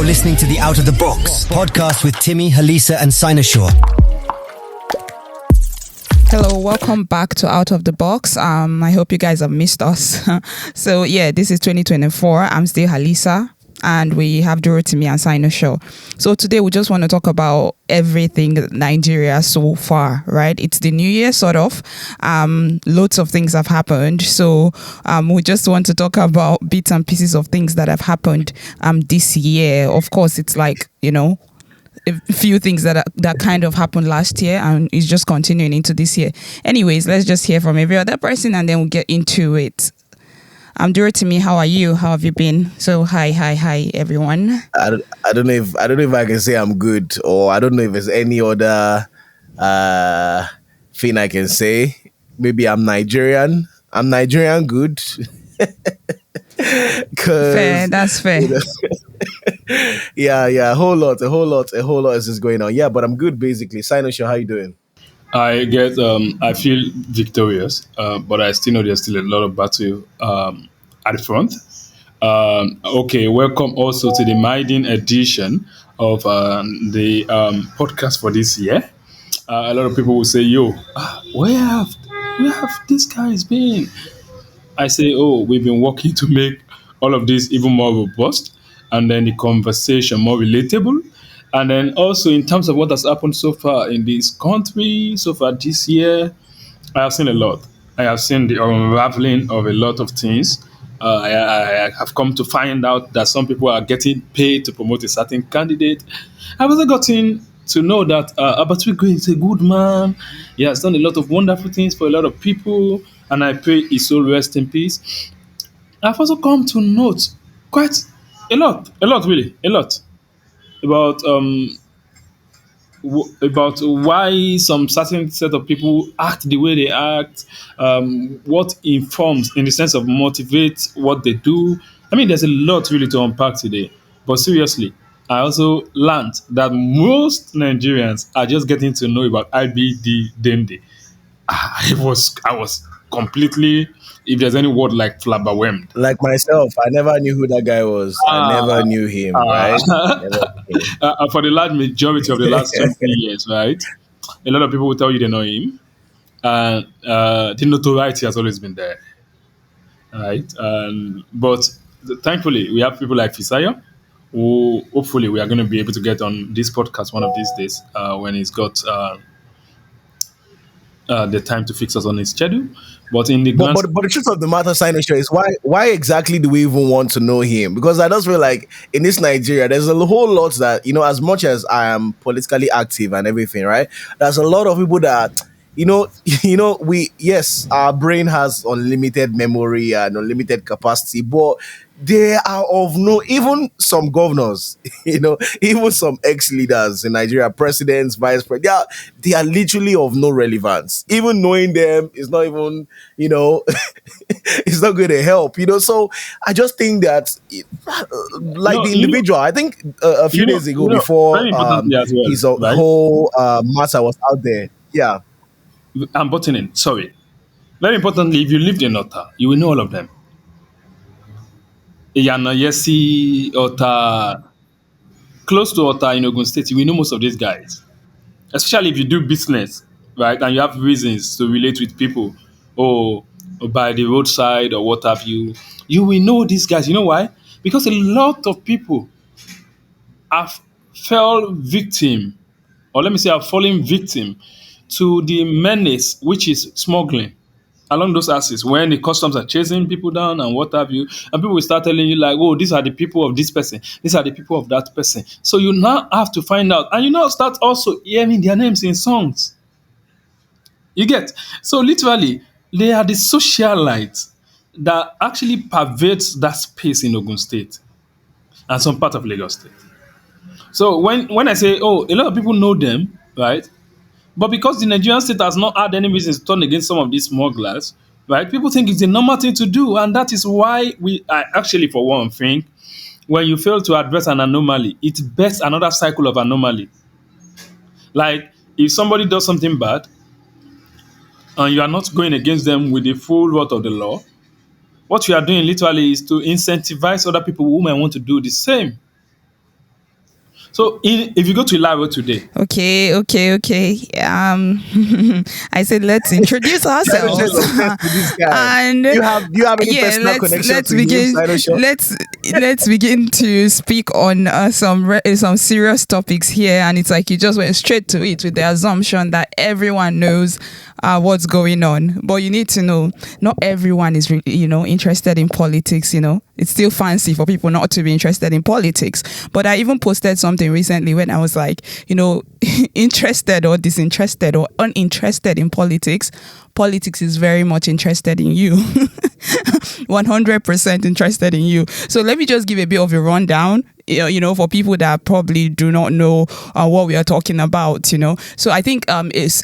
listening to the Out of the Box podcast with Timmy, Halisa, and Sinosure. Hello, welcome back to Out of the Box. I hope you guys have missed us. So yeah, this is 2024. I'm still Halisa, and we have Dorothy and Sinosure. So today we just want to talk about everything Nigeria so far, right? It's the new year, sort of. Loads of things have happened. So we just want to talk about bits and pieces of things that have happened this year. Of course, it's like, a few things that kind of happened last year and is just continuing into this year. Anyways, let's just hear from every other person and then we'll get into it. Dorothy, how are you? How have you been? So hi everyone. I don't know if I can say I'm good, or I don't know if there's any other thing I can say. Maybe I'm Nigerian. I'm Nigerian good. Fair, that's fair. Yeah, a whole lot is just going on. Yeah, but I'm good basically. Sinosure, how you doing? I feel victorious, but I still know there's still a lot of battle at the front. Okay, welcome also to the maiden edition of the podcast for this year. A lot of people will say, "Yo, where have these guys been?" I say, "Oh, we've been working to make all of this even more robust, and then the conversation more relatable." And then also in terms of what has happened so far in this country, so far this year, I have seen a lot. I have seen the unraveling of a lot of things. I have come to find out that some people are getting paid to promote a certain candidate. I've also gotten to know that Abatwigwe is a good man. He has done a lot of wonderful things for a lot of people, and I pray his soul rest in peace. I've also come to note quite a lot really, a lot about about why some certain set of people act the way they act, what informs in the sense of motivate what they do. I mean, there's a lot really to unpack today. But seriously, I also learned that most Nigerians are just getting to know about IBD Dende. I was completely, if there's any word like flabberwhelmed. Like myself, I never knew who that guy was. I never knew him, right? Never knew him. For the large majority of the last 20 years, right? A lot of people will tell you they know him. And the notoriety has always been there, right? But thankfully, we have people like Fisayo, who hopefully we are going to be able to get on this podcast one of these days when he's got the time to fix us on his schedule. But in the But the truth of the matter, Sinosure, is why exactly do we even want to know him? Because I just feel like in this Nigeria, there's a whole lot that, as much as I am politically active and everything, right? There's a lot of people that, our brain has unlimited memory and unlimited capacity, but they are of no, even some governors, even some ex-leaders in Nigeria, presidents, vice presidents, they are literally of no relevance. Even knowing them is not even, it's not going to help, So I just think that, individual, I think a few days ago before his whole matter was out there, yeah. I'm butting in, sorry. Very importantly, if you lived in Ota, you will know all of them. Iyana, Yesi, Ota, close to Ota in Ogun State, you will know most of these guys. Especially if you do business, right? And you have reasons to relate with people, or by the roadside or what have you. You will know these guys. You know why? Because a lot of people have fell victim, or let me say have fallen victim to the menace, which is smuggling along those axes, when the customs are chasing people down and what have you, and people will start telling you like, oh, these are the people of this person, these are the people of that person. So you now have to find out, and you now start also hearing their names in songs. You get? So literally, they are the socialites that actually pervades that space in Ogun State and some part of Lagos State. So when I say, oh, a lot of people know them, right? But because the Nigerian state has not had any reason to turn against some of these smugglers, right? People think it's a normal thing to do, and that is why I actually, for one thing, when you fail to address an anomaly, it bets another cycle of anomaly. Like if somebody does something bad, and you are not going against them with the full word of the law, what you are doing literally is to incentivize other people who might want to do the same. So if you go to Ilaro today, Okay. I said let's introduce Sinosho ourselves. is obsessed with this guy. And Do you have any yeah, personal connection to him, Sinosho? let's begin to speak on some serious topics here. And it's like you just went straight to it with the assumption that everyone knows what's going on, but you need to know not everyone is really, interested in politics. It's still fancy for people not to be interested in politics. But I even posted something recently when I was like, interested or disinterested or uninterested in politics. Politics is very much interested in you. 100% interested in you. So let me just give a bit of a rundown, for people that probably do not know what we are talking about, So I think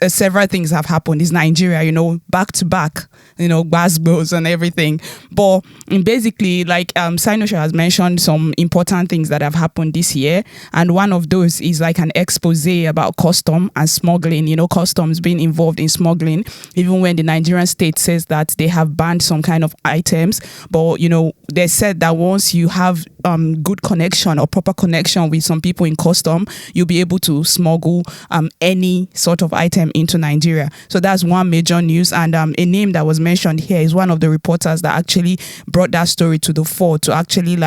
several things have happened. It's Nigeria, back to back, Glasgows and everything. But basically, like Sinosha has mentioned some important things that have happened this year. And one of those is like an expose about custom and smuggling, customs being involved in smuggling, even when the Nigerian state says that they have banned some kind of items. But, they said that once you have good connection or proper connection with some people in custom, you'll be able to smuggle any sort of item into Nigeria. So that's one major news. And a name that was mentioned here is one of the reporters that actually brought that story to the fore to actually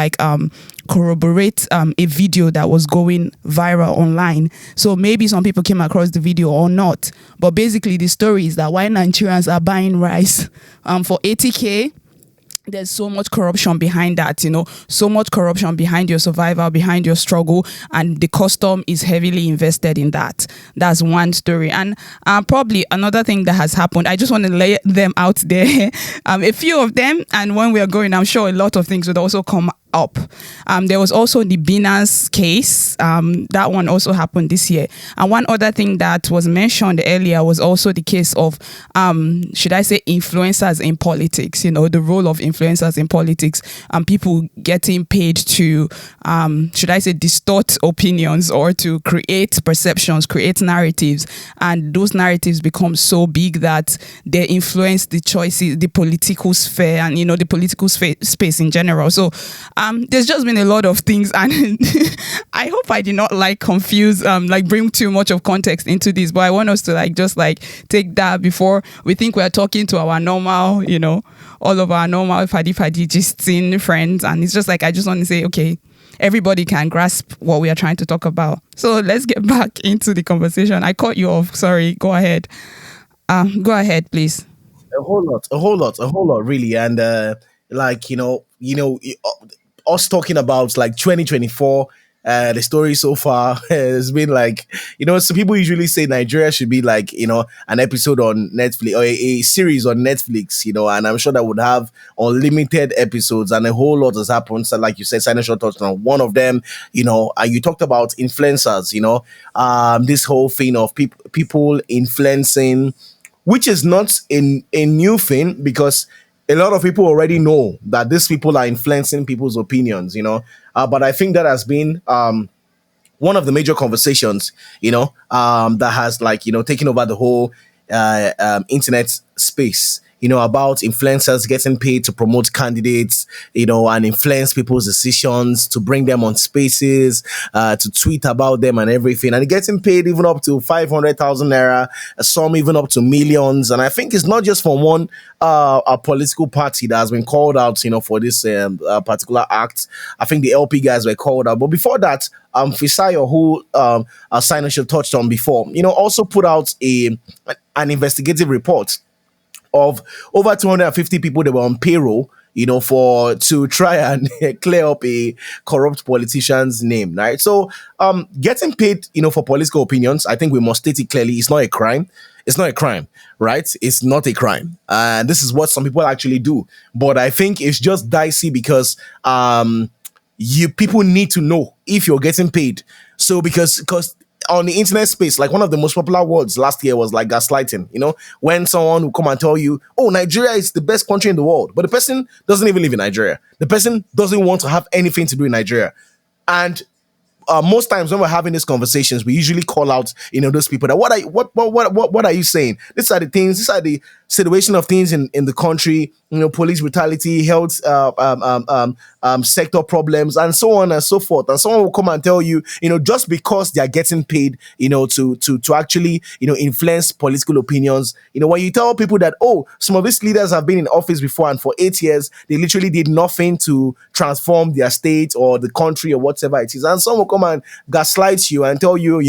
corroborate a video that was going viral online. So maybe some people came across the video or not. But basically the story is that while Nigerians are buying rice for 80K, there's so much corruption behind that, so much corruption behind your survival, behind your struggle, and the custom is heavily invested in that. That's one story. And probably another thing that has happened, I just want to lay them out there, a few of them, and when we are going, I'm sure a lot of things would also come up. There was also the Binance case. That one also happened this year. And one other thing that was mentioned earlier was also the case of, should I say, influencers in politics, the role of influencers in politics, and people getting paid to, should I say, distort opinions or to create perceptions, create narratives. And those narratives become so big that they influence the choices, the political sphere and, the political space in general. So, there's just been a lot of things, and I hope I did not confuse, bring too much of context into this, but I want us to just take that before we think we're talking to our normal, all of our normal fadi gisting friends. And it's just I just want to say, okay, everybody can grasp what we are trying to talk about. So let's get back into the conversation. I cut you off. Sorry. Go ahead. Go ahead, please. A whole lot, really. And us talking about 2024, the story so far has been so people usually say Nigeria should be an episode on Netflix or a series on Netflix, and I'm sure that would have unlimited episodes, and a whole lot has happened. So like you said, Sinosha touched on one of them, and you talked about influencers, this whole thing of people influencing, which is not a new thing, because a lot of people already know that these people are influencing people's opinions, but I think that has been one of the major conversations, that has taken over the whole internet space, about influencers getting paid to promote candidates, and influence people's decisions, to bring them on spaces, to tweet about them and everything. And getting paid even up to 500,000 naira, some even up to millions. And I think it's not just from one a political party that has been called out, for this particular act. I think the LP guys were called out. But before that, Fisayo, who Sinosha touched on before, also put out an investigative report of over 250 people that were on payroll, to try and clear up a corrupt politician's name, right? So, getting paid, for political opinions, I think we must state it clearly, it's not a crime. It's not a crime, right? It's not a crime. And this is what some people actually do. But I think it's just dicey because people need to know if you're getting paid. So because on the internet space, one of the most popular words last year was gaslighting, when someone will come and tell you, oh, Nigeria is the best country in the world, but the person doesn't even live in Nigeria. The person doesn't want to have anything to do in Nigeria. And most times when we're having these conversations, we usually call out, those people that what are you saying? These are the things. These are the situation of things in the country. Police brutality, health, sector problems, and so on and so forth. And someone will come and tell you, just because they are getting paid, to actually, influence political opinions. When you tell people that, oh, some of these leaders have been in office before, and for 8 years they literally did nothing to transform their state or the country or whatever it is, and someone will come and gaslight you and tell you,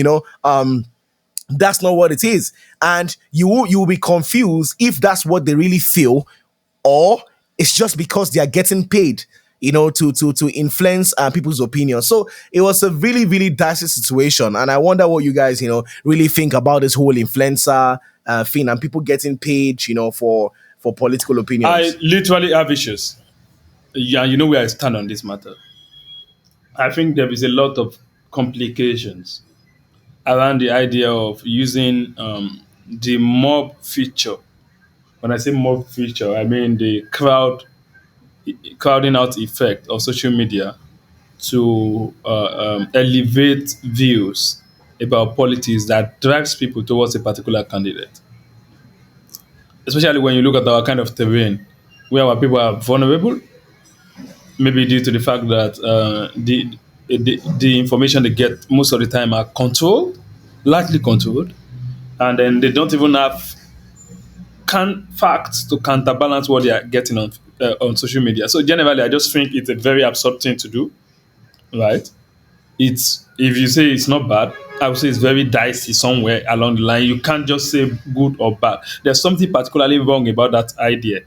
that's not what it is, and you will be confused if that's what they really feel, or it's just because they are getting paid, to influence people's opinions. So it was a really, really dicey situation, and I wonder what you guys, really think about this whole influencer thing and people getting paid, for political I opinions. literally have issues. Yeah, you know where I stand on this matter. I think there is a lot of complications around the idea of using the mob feature. When I say mob feature, I mean the crowding out effect of social media to elevate views about politics that drives people towards a particular candidate. Especially when you look at our kind of terrain, where our people are vulnerable, maybe due to the fact that the information they get most of the time are controlled, largely controlled, and then they don't even have facts to counterbalance what they are getting on social media. So generally, I just think it's a very absurd thing to do, right? It's if you say it's not bad, I would say it's very dicey somewhere along the line. You can't just say good or bad. There's something particularly wrong about that idea.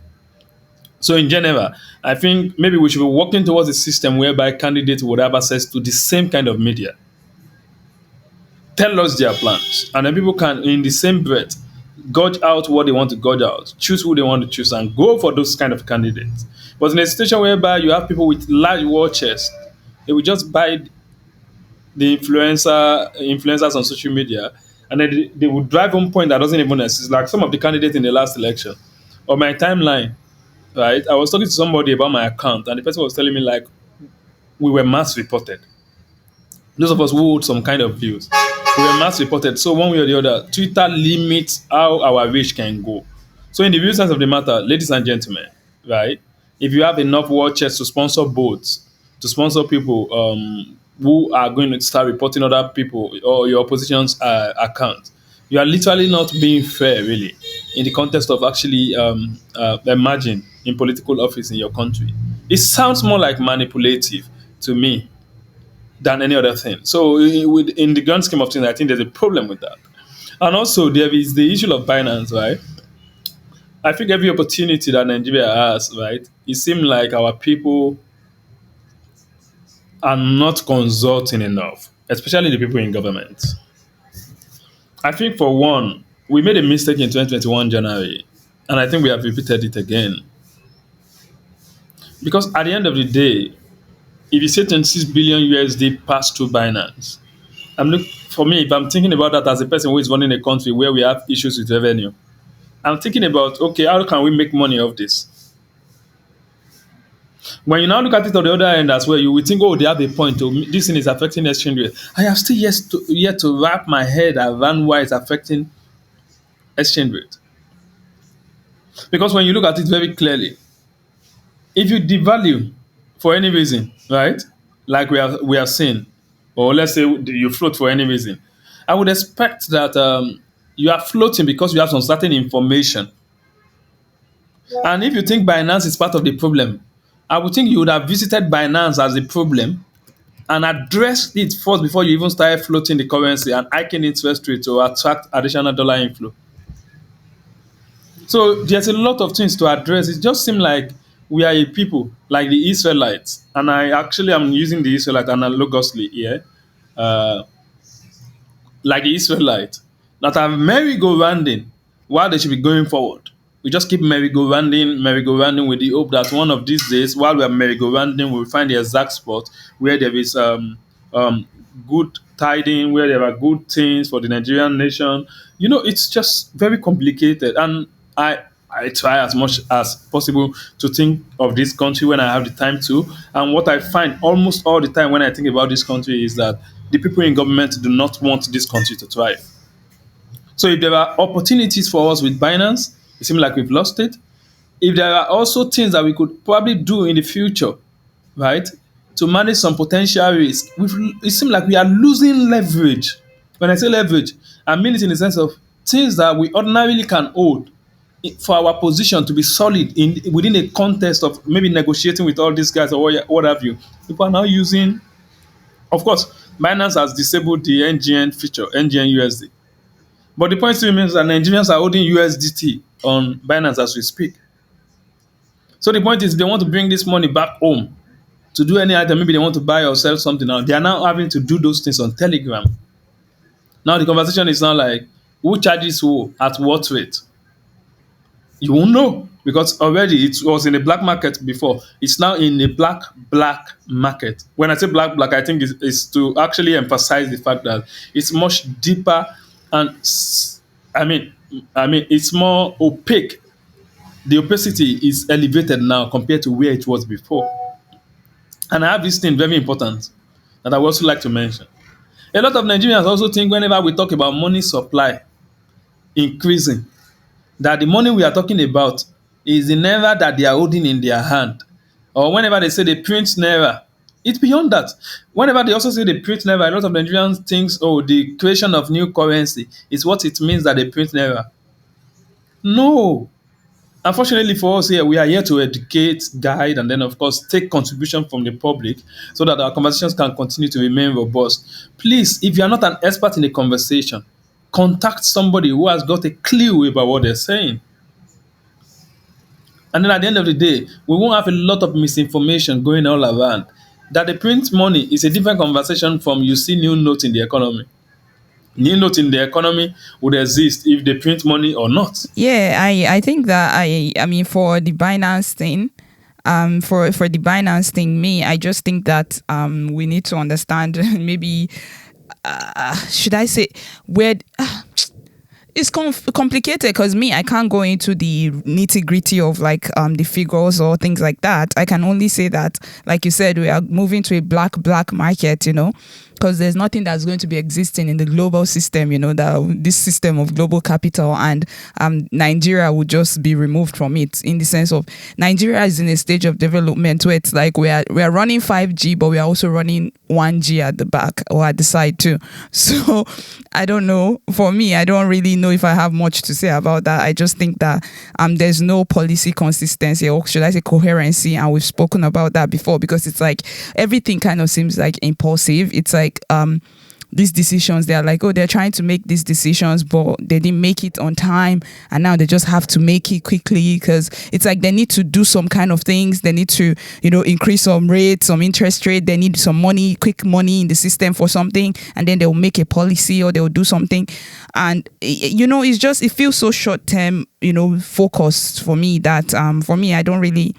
So in general, I think maybe we should be working towards a system whereby candidates would have access to the same kind of media, tell us their plans, and then people can, in the same breath, gauge out what they want to gauge out, choose who they want to choose, and go for those kind of candidates. But in a situation whereby you have people with large war chests, they will just buy the influencers on social media, and then they will drive one point that doesn't even exist. Like some of the candidates in the last election, on my timeline, right? I was talking to somebody about my account, and the person was telling me like we were mass reported. Those of us who hold some kind of views, we were mass reported. So one way or the other, Twitter limits how our reach can go. So in the real sense of the matter, ladies and gentlemen, right? If you have enough watchers to sponsor boats, to sponsor people who are going to start reporting other people or your opposition's account, you are literally not being fair, really, in the context of actually emerging in political office in your country. It sounds more like manipulative to me than any other thing. So, in the grand scheme of things, I think there's a problem with that. And also, there is the issue of Binance, right? I think every opportunity that Nigeria has, right, it seems like our people are not consulting enough, especially the people in government. I think, for one, we made a mistake in 2021 January, and I think we have repeated it again. Because at the end of the day, if you say 26 billion USD passed through Binance, for me, if I'm thinking about that as a person who is running a country where we have issues with revenue, I'm thinking about, okay, how can we make money of this? When you now look at it on the other end as well, you will think, oh, they have a point. Oh, this thing is affecting exchange rate. I have still yet to wrap my head around why it's affecting exchange rate. Because when you look at it very clearly, if you devalue for any reason, right, like we are seeing, or let's say you float for any reason, I would expect that you are floating because you have some certain information. And if you think Binance is part of the problem, I would think you would have visited Binance as the problem and addressed it first before you even started floating the currency and hiking interest rate to attract additional dollar inflow. So there's a lot of things to address. It just seems like we are a people like the Israelites, and I actually am using the Israelite analogously here, uh, like the Israelites that are merry-go-rounding while they should be going forward. We just keep merry-go-rounding with the hope that one of these days, while we are merry-go-rounding, we'll find the exact spot where there is um, good tiding, where there are good things for the Nigerian nation. It's just very complicated, and I try as much as possible to think of this country when I have the time to. And what I find almost all the time when I think about this country is that the people in government do not want this country to thrive. So if there are opportunities for us with Binance, it seems like we've lost it. If there are also things that we could probably do in the future, right, to manage some potential risk, it seems like we are losing leverage. When I say leverage, I mean it in the sense of things that we ordinarily can hold for our position to be solid in within a context of maybe negotiating with all these guys or what have you. People are now using, of course, Binance has disabled the NGN feature, NGN USD. But the point still remains that Nigerians are holding USDT on Binance as we speak. So the point is, they want to bring this money back home to do any item. Maybe they want to buy or sell something now. They are now having to do those things on Telegram. Now the conversation is now like, who charges who at what rate? You won't know because already it was in the black market before. It's now in the black market. When I say black, I think it's to actually emphasize the fact that it's much deeper and it's more opaque. The opacity is elevated now compared to where it was before. And I have this thing very important that I would also like to mention. A lot of Nigerians also think whenever we talk about money supply increasing, that the money we are talking about is the naira that they are holding in their hand. Or whenever they say they print naira, it's beyond that. Whenever they also say they print naira, a lot of Nigerians think, oh, the creation of new currency is what it means that they print naira. No. Unfortunately for us here, we are here to educate, guide, and then, of course, take contribution from the public so that our conversations can continue to remain robust. Please, if you are not an expert in the conversation, contact somebody who has got a clue about what they're saying. And then at the end of the day, we won't have a lot of misinformation going all around. That the print money is a different conversation from you see new notes in the economy. New note in the economy would exist if they print money or not. Yeah, I think that I mean for the Binance thing, for the Binance thing, I just think that we need to understand maybe should I say where it's complicated because I can't go into the nitty gritty of like the figures or things like that. I can only say that, like you said, we are moving to a black market, because there's nothing that's going to be existing in the global system, that this system of global capital, and Nigeria would just be removed from it, in the sense of Nigeria is in a stage of development where it's like we are running 5G, but we are also running 1G at the back or at the side too. So I don't know. For me, I don't really know if I have much to say about that. I just think that there's no policy consistency, or should I say coherency, and we've spoken about that before, because it's like everything kind of seems like impulsive. It's like these decisions, they're like, oh, they're trying to make these decisions, but they didn't make it on time, and now they just have to make it quickly, because it's like they need to do some kind of things. They need to, increase some rates, some interest rate. They need some money, quick money in the system for something, and then they'll make a policy or they'll do something. And it's just, it feels so short term, focused for me, that for me, I don't really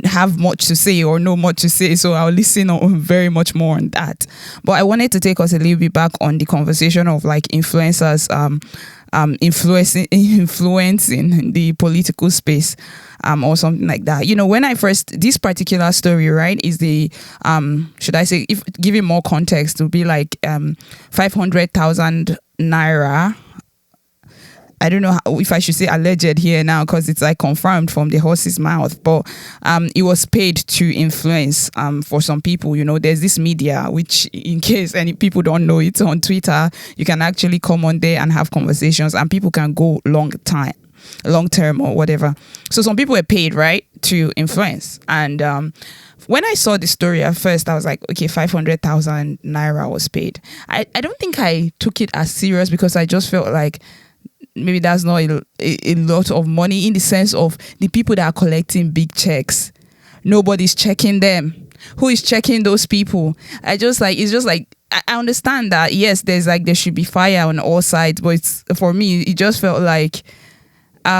have much to say or know much to say, so I'll listen on very much more on that. But I wanted to take us a little bit back on the conversation of like influencers influencing the political space, or something like that. When I first, this particular story, right, is the should I say, if giving more context, it would be like 500,000 naira. I don't know if I should say alleged here now, because it's like confirmed from the horse's mouth, but it was paid to influence for some people. There's this media, which, in case any people don't know, it's on Twitter. You can actually come on there and have conversations, and people can go long term or whatever. So some people were paid, right, to influence. And when I saw the story at first, I was like, okay, 500,000 naira was paid. I don't think I took it as serious, because I just felt like maybe that's not a lot of money, in the sense of the people that are collecting big checks. Nobody's checking them. Who is checking those people? It's just like, I understand that, yes, there should be fire on all sides, but for me, it just felt like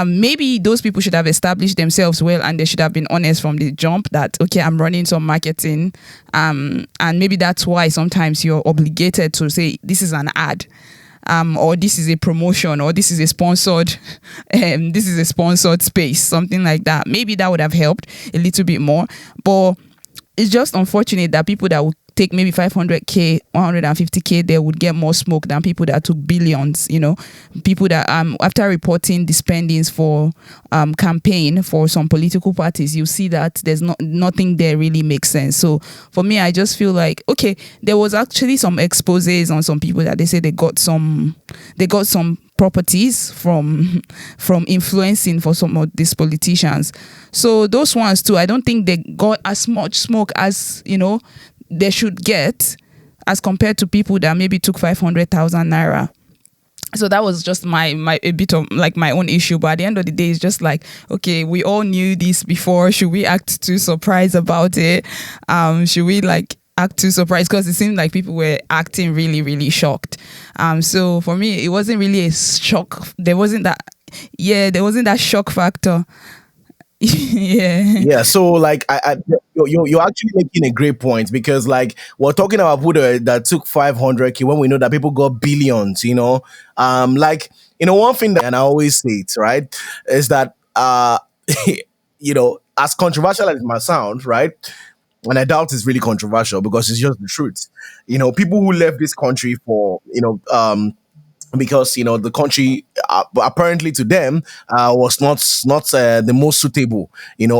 maybe those people should have established themselves well, and they should have been honest from the jump that, okay, I'm running some marketing, and maybe that's why sometimes you're obligated to say this is an ad. Or this is a promotion, or this is a sponsored space, something like that. Maybe that would have helped a little bit more. But it's just unfortunate that people that would take maybe 500k, 150k, they would get more smoke than people that took billions. People that after reporting the spendings for campaign for some political parties, you see that there's nothing there really makes sense. So for me, I just feel like, okay, there was actually some exposés on some people that they say they got some properties from influencing for some of these politicians. So those ones too, I don't think they got as much smoke as they should get, as compared to people that maybe took 500,000 naira. So that was just my a bit of like my own issue. But at the end of the day, it's just like, okay, we all knew this before. Should we act too surprised about it? Should we like act too surprised? Because it seemed like people were acting really, really shocked. So for me, it wasn't really a shock. There wasn't that shock factor. Yeah, so like you're actually making a great point, because like we're talking about people that took 500k when we know that people got billions. Like one thing that, and I always say it, right, is that as controversial as it might sound, right, and I doubt it's really controversial because it's just the truth. People who left this country for because the country apparently to them was not the most suitable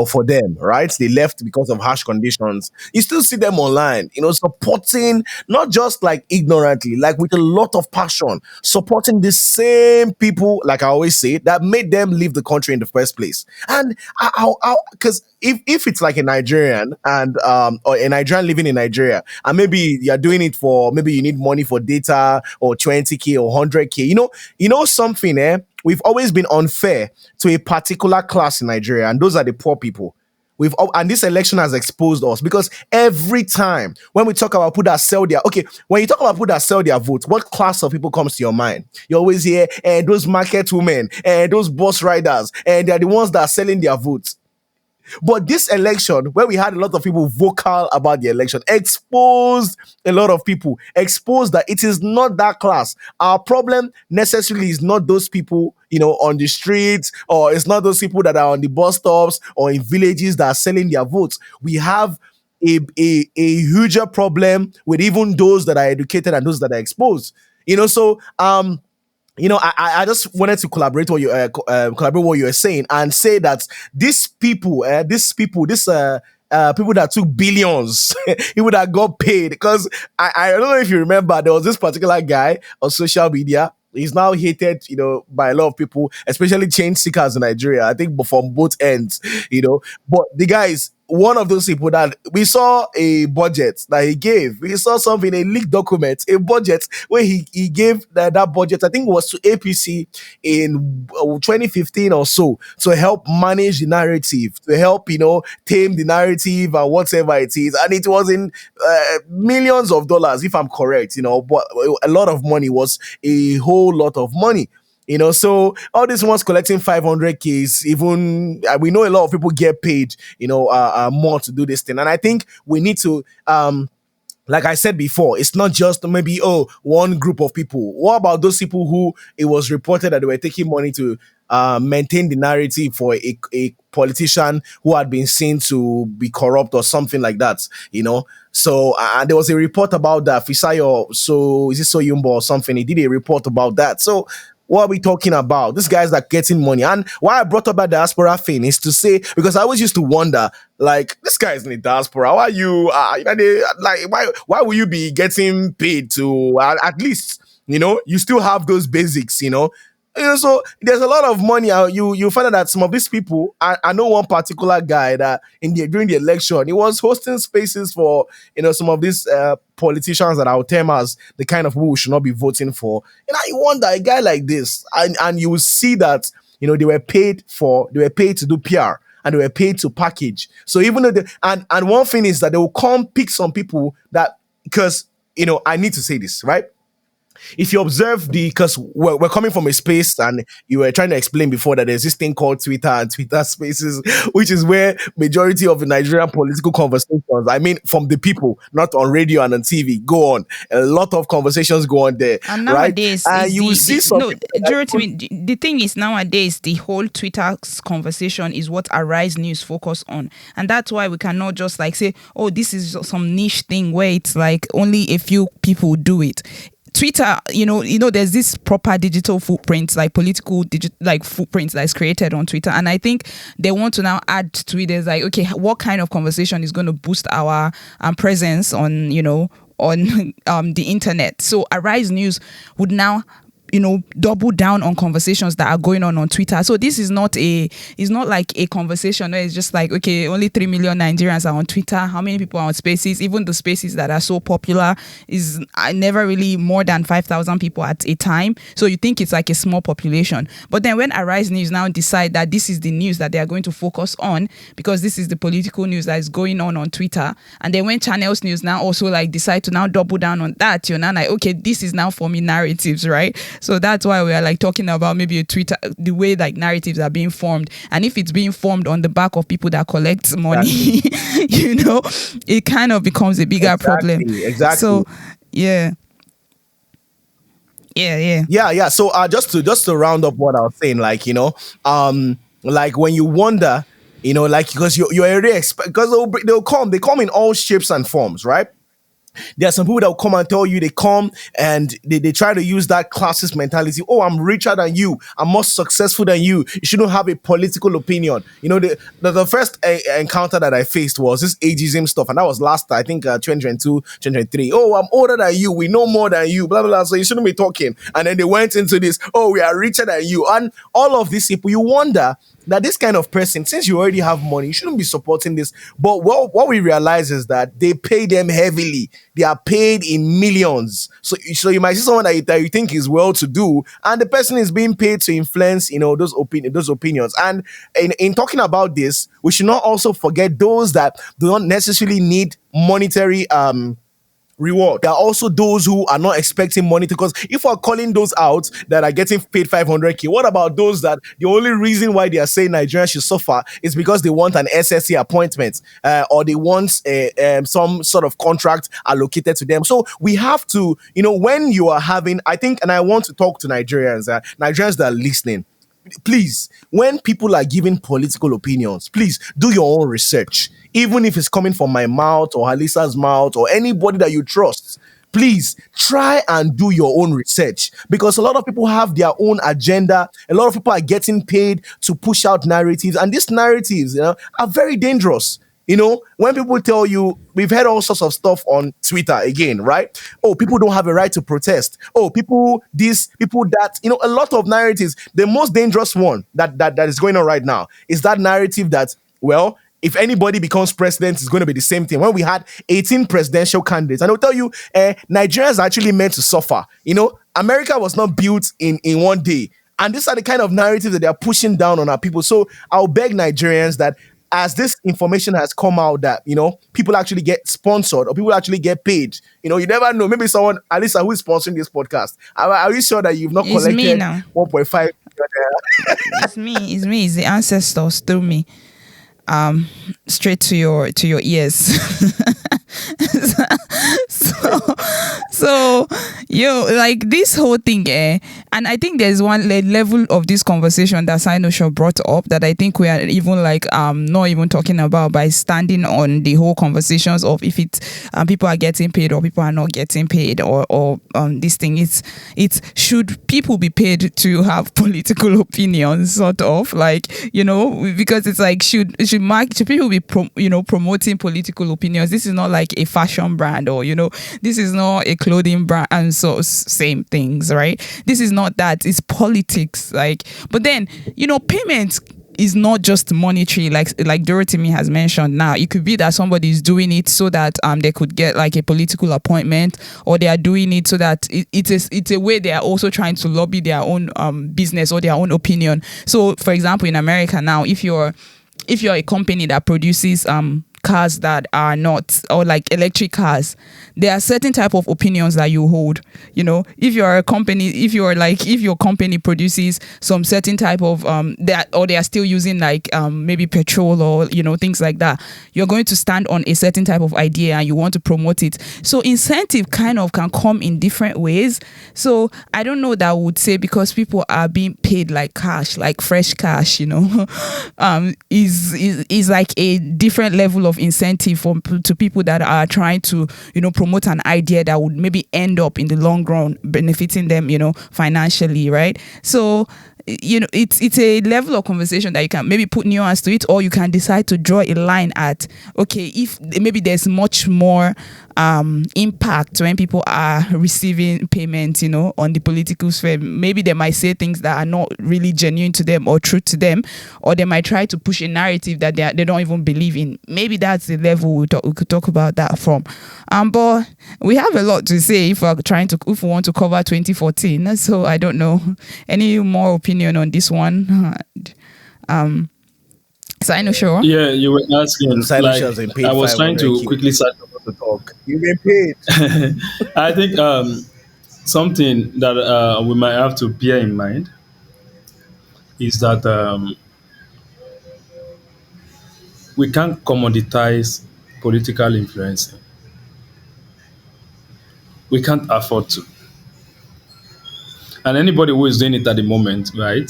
for them, right? They left because of harsh conditions. You still see them online supporting, not just like ignorantly, like with a lot of passion, supporting the same people, like I always say, that made them leave the country in the first place. And because if it's like a Nigerian and or a Nigerian living in Nigeria, and maybe you're doing it for, maybe you need money for data or 20k or 100k, something, we've always been unfair to a particular class in Nigeria, and those are the poor people. And this election has exposed us, because every time when we talk about people that sell their, okay, when you talk about people that sell their votes, what class of people comes to your mind? You always hear those market women, those bus riders, and they're the ones that are selling their votes. But this election, where we had a lot of people vocal about the election, exposed a lot of people, exposed that it is not that class. Our problem necessarily is not those people, on the streets, or it's not those people that are on the bus stops or in villages that are selling their votes. We have a huger problem with even those that are educated and those that are exposed. So I just wanted to collaborate what collaborate what you were saying, and say that these people, people that took billions, people that got paid, because I don't know if you remember, there was this particular guy on social media. He's now hated, by a lot of people, especially change seekers in Nigeria. I think from both ends, But the guy is one of those people that we saw a budget that he gave. We saw something, a leaked document, a budget where he gave that budget, I think it was to APC in 2015 or so, to help manage the narrative, to help, tame the narrative and whatever it is. And it was in millions of dollars, if I'm correct, but a lot of money, was a whole lot of money. So all these ones collecting 500k, even we know a lot of people get paid, more to do this thing. And I think we need to, like I said before, it's not just maybe, one group of people. What about those people who it was reported that they were taking money to maintain the narrative for a politician who had been seen to be corrupt or something like that, So there was a report about that. Fisayo, so is it Soyumbo or something? He did a report about that. So what are we talking about? These guys are getting money. And why I brought up that diaspora thing is to say, because I always used to wonder, like, this guy is in the diaspora. Why are you, why will you be getting paid to, at least, you still have those basics, so there's a lot of money. You find out that some of these people, I know one particular guy that during the election, he was hosting spaces for some of these politicians that I would term as the kind of people we should not be voting for. You wonder, a guy like this, and you will see that they were paid to do PR, and they were paid to package. So even though and one thing is that they will come pick some people that, because I need to say this, right? if you observe because we're coming from a space and you were trying to explain before that there's this thing called Twitter and Twitter spaces, which is where majority of the Nigerian political conversations, I mean, from the people, not on radio and on TV, go on. A lot of conversations go on there, And right? nowadays, And is you will see some no, people that Dorothy, the thing is nowadays the whole Twitter conversation is what Arise News focus on, and that's why we cannot just like say, oh, this is some niche thing where it's like only a few people do it. Twitter, there's this proper digital footprint, like political like footprint that's created on Twitter, and I think they want to now add to it. There's like, okay, what kind of conversation is going to boost our presence on, on the internet? So Arise News would now double down on conversations that are going on Twitter. So this is not like a conversation where it's just like, okay, only 3 million Nigerians are on Twitter. How many people are on Spaces? Even the Spaces that are so popular is never really more than 5,000 people at a time. So you think it's like a small population. But then when Arise News now decide that this is the news that they are going to focus on, because this is the political news that is going on Twitter, and then when Channels News now also like decide to now double down on that, you're now like, okay, this is now forming narratives, right? So that's why we are like talking about maybe a Twitter, the way like narratives are being formed. And if it's being formed on the back of people that collect money, it kind of becomes a bigger problem. Exactly. So, yeah. Yeah. So just to round up what I was saying, like, like when you wonder, like, because you already expect, because they come in all shapes and forms, right? There are some people that will come and tell you, they come and they try to use that classist mentality. Oh, I'm richer than you. I'm more successful than you. You shouldn't have a political opinion. The first encounter that I faced was this ageism stuff. And that was last, I think, 2022, 2023. Oh, I'm older than you. We know more than you, blah, blah, blah. So you shouldn't be talking. And then they went into this, oh, we are richer than you. And all of these people, you wonder that this kind of person, since you already have money, you shouldn't be supporting this. But what we realize is that they pay them heavily. They are paid in millions. So you might see someone that you think is well-to-do, and the person is being paid to influence, those opinions. And in talking about this, we should not also forget those that do not necessarily need monetary reward. There are also those who are not expecting money, because if we're calling those out that are getting paid 500k, what about those that the only reason why they are saying Nigeria should suffer is because they want an SSC appointment, or they want some sort of contract allocated to them? So we have to, when you are having, I think, and I want to talk to Nigerians that are listening, please, when people are giving political opinions, please do your own research. Even if it's coming from my mouth or Halisa's mouth or anybody that you trust, please try and do your own research, because a lot of people have their own agenda. A lot of people are getting paid to push out narratives, and these narratives, are very dangerous. When people tell you, we've heard all sorts of stuff on Twitter again, right? Oh, people don't have a right to protest. Oh, people this, people that, a lot of narratives. The most dangerous one that is going on right now is that narrative that, well, if anybody becomes president, it's going to be the same thing. When we had 18 presidential candidates, and I'll tell you, Nigeria is actually meant to suffer. America was not built in one day. And these are the kind of narratives that they are pushing down on our people. So I'll beg Nigerians that, as this information has come out, that, people actually get sponsored or people actually get paid. You never know. Maybe someone, Alisa, who is sponsoring this podcast, are you sure that you've not collected 1.5? It's me. It's the ancestors through me. Straight to your ears. so like this whole thing, and I think there's one level of this conversation that Sinoshaw brought up that I think we are even like not even talking about, by standing on the whole conversations of if it's people are getting paid or people are not getting paid, or this thing. It's should people be paid to have political opinions, sort of like, because it's like should people be promoting political opinions? This is not like a fashion brand, or this is not a clothing brand, and so same things, right? This is not that. It's politics, like. But then payment is not just monetary, like Dorothy has mentioned. Now it could be that somebody is doing it so that they could get like a political appointment, or they are doing it so that it's a way they are also trying to lobby their own business or their own opinion. So for example, in America now, if you're a company that produces cars that are not, or like electric cars, there are certain type of opinions that you hold. If you're a company, if your company produces some certain type of that, or they are still using like maybe petrol, or things like that, you're going to stand on a certain type of idea and you want to promote it. So incentive kind of can come in different ways. So I don't know that I would say, because people are being paid like cash, like fresh cash, is like a different level of incentive to people that are trying to promote an idea that would maybe end up in the long run benefiting them financially, right? So it's a level of conversation that you can maybe put nuance to it, or you can decide to draw a line at, okay, if maybe there's much more impact when people are receiving payment on the political sphere. Maybe they might say things that are not really genuine to them or true to them, or they might try to push a narrative that they don't even believe in. Maybe that's the level we could talk about that from. But we have a lot to say if we want to cover 2014. So I don't know, any more opinion on this one? Sino, sure. Yeah, you were asking. Silence has been paid I was trying to 500K. quickly search. To talk. You've been paid. I think something that we might have to bear in mind is that we can't commoditize political influence. We can't afford to. And anybody who is doing it at the moment, right,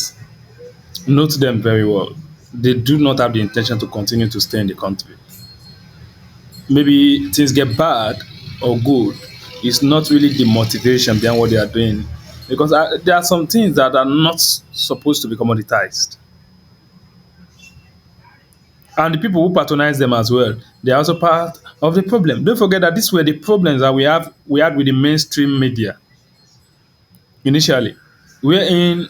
note them very well. They do not have the intention to continue to stay in the country. Maybe things get bad or good. It's not really the motivation behind what they are doing. Because there are some things that are not supposed to be commoditized. And the people who patronize them as well, they are also part of the problem. Don't forget that these were the problems that we had with the mainstream media initially. Wherein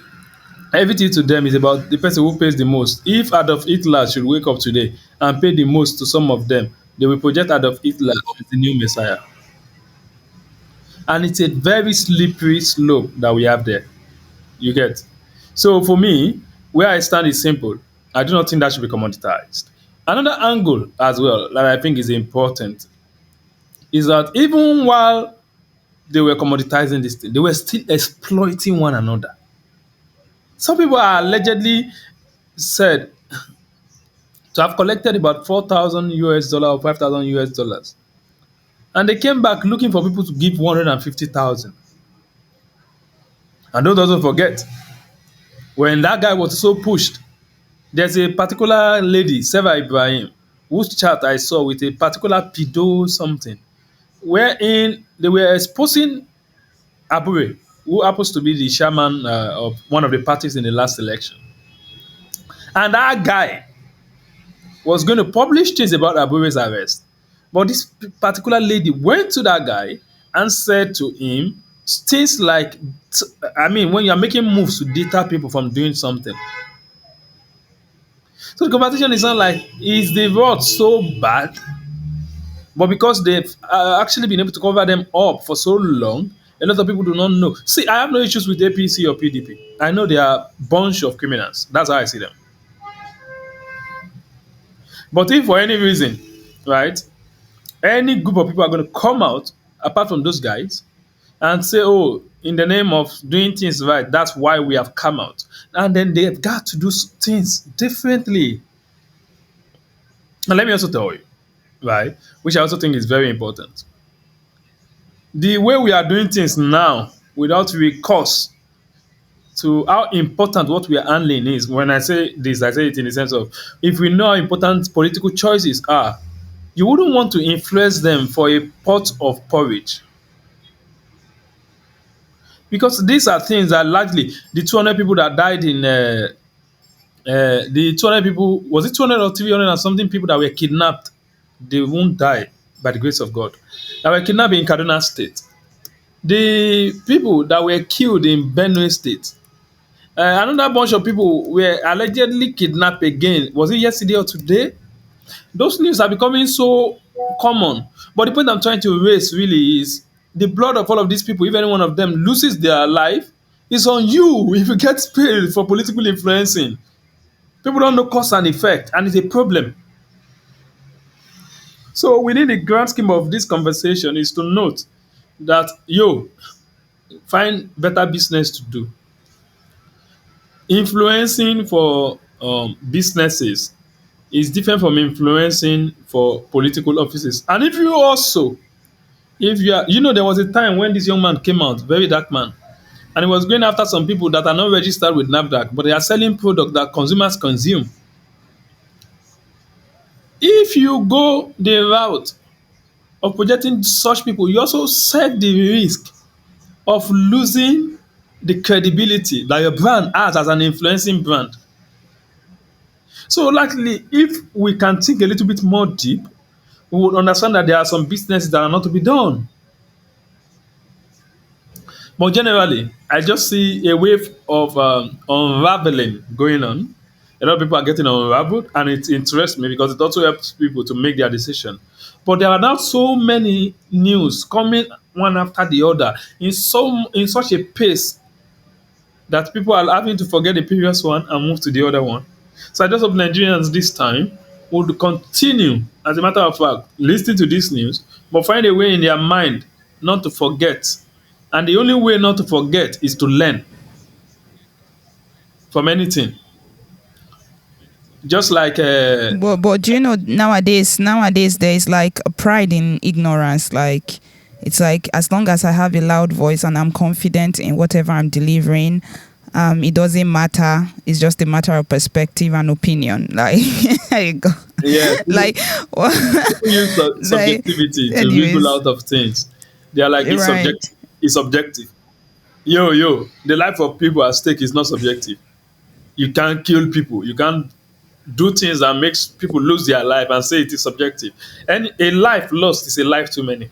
everything to them is about the person who pays the most. If Adolf Hitler should wake up today and pay the most to some of them, they will project Adolf Hitler as the new messiah. And it's a very slippery slope that we have there. You get? So for me, where I stand is simple. I do not think that should be commoditized. Another angle as well that I think is important is that even while they were commoditizing this thing, they were still exploiting one another. Some people are allegedly said to have collected about 4,000 US dollar or 5,000 US dollars. And they came back looking for people to give 150,000. And don't also forget, when that guy was so pushed, there's a particular lady, Seva Ibrahim, whose chat I saw with a particular pedo something, wherein they were exposing Abure, who happens to be the chairman of one of the parties in the last election. And that guy was going to publish things about Abure's arrest. But this particular lady went to that guy and said to him things like, I mean, when you're making moves to deter people from doing something. So the conversation is not like, is the rot so bad? But because they've actually been able to cover them up for so long, a lot of people do not know. See, I have no issues with APC or PDP. I know they are a bunch of criminals. That's how I see them. But if for any reason, right, any group of people are going to come out, apart from those guys, and say, oh, in the name of doing things right, that's why we have come out. And then they've got to do things differently. And let me also tell you, right, which I also think is very important. The way we are doing things now, without recourse to how important what we are handling is, when I say this, I say it in the sense of, if we know how important political choices are, you wouldn't want to influence them for a pot of porridge. Because these are things that largely the 200 people that died in the 200 people, was it 200 or 300 and something people that were kidnapped? They won't die by the grace of God. That were kidnapped in Kaduna State. The people that were killed in Benue State. Another bunch of people were allegedly kidnapped again. Was it yesterday or today? Those news are becoming so common. But the point I'm trying to raise really is the blood of all of these people, if any one of them loses their life, is on you if you get paid for political influencing. People don't know cause and effect, and it's a problem. So within the grand scheme of this conversation is to note that find better business to do. Influencing for businesses is different from influencing for political offices. And if you are, there was a time when this young man came out, very dark man, and he was going after some people that are not registered with NAFDAC, but they are selling products that consumers consume. If you go the route of projecting such people, you also set the risk of losing the credibility that your brand has as an influencing brand. So likely, if we can think a little bit more deep, we would understand that there are some businesses that are not to be done. But generally, I just see a wave of unraveling going on. A lot of people are getting unraveled, and it interests me because it also helps people to make their decision. But there are now so many news coming one after the other in such a pace that people are having to forget the previous one and move to the other one. So I just hope Nigerians this time would continue, as a matter of fact, listening to this news, but find a way in their mind not to forget. And the only way not to forget is to learn from anything. Just like But do you know nowadays there is like a pride in ignorance. Like it's like as long as I have a loud voice and I'm confident in whatever I'm delivering, it doesn't matter. It's just a matter of perspective and opinion. Like there you go. yeah, Like people use subjectivity to wiggle out of things. They are like it's right. subjective. It's objective. The life of people at stake is not subjective. You can't kill people. You can't do things that makes people lose their life and say it is subjective. And a life lost is a life too many.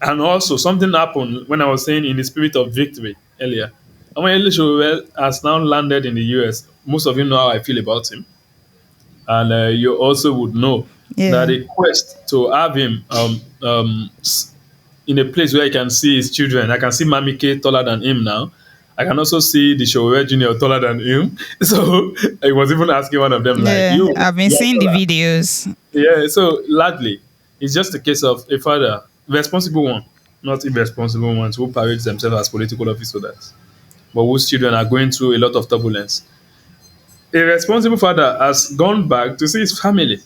And also something happened when I was saying in the spirit of victory earlier. And when Elisha has now landed in the US, most of you know how I feel about him. And you also would know that Yeah. the quest to have him in a place where he can see his children. I can see Mami K taller than him now. I can also see the Showe Junior taller than him. So I was even asking one of them, like, Yeah. I've been you are seeing the taller. videos. Yeah, so largely, it's just a case of a father, responsible one, not irresponsible ones who parade themselves as political officers, but whose children are going through a lot of turbulence. A responsible father has gone back to see his family,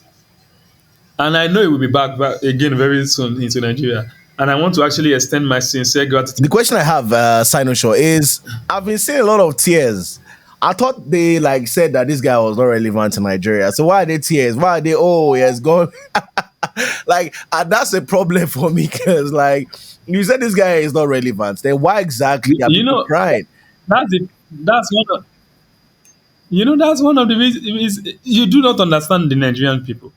and I know he will be back again very soon into Nigeria. And I want to actually extend my sincere gratitude. The question I have, Sinoshaw, is I've been seeing a lot of tears. I thought they like said that this guy was not relevant to Nigeria. So why are they tears? Why are they? Oh, he has gone. Like that's a problem for me because like you said this guy is not relevant. Then why exactly are You people know, crying? that's it. That's one of that's one of the reasons you do not understand the Nigerian people.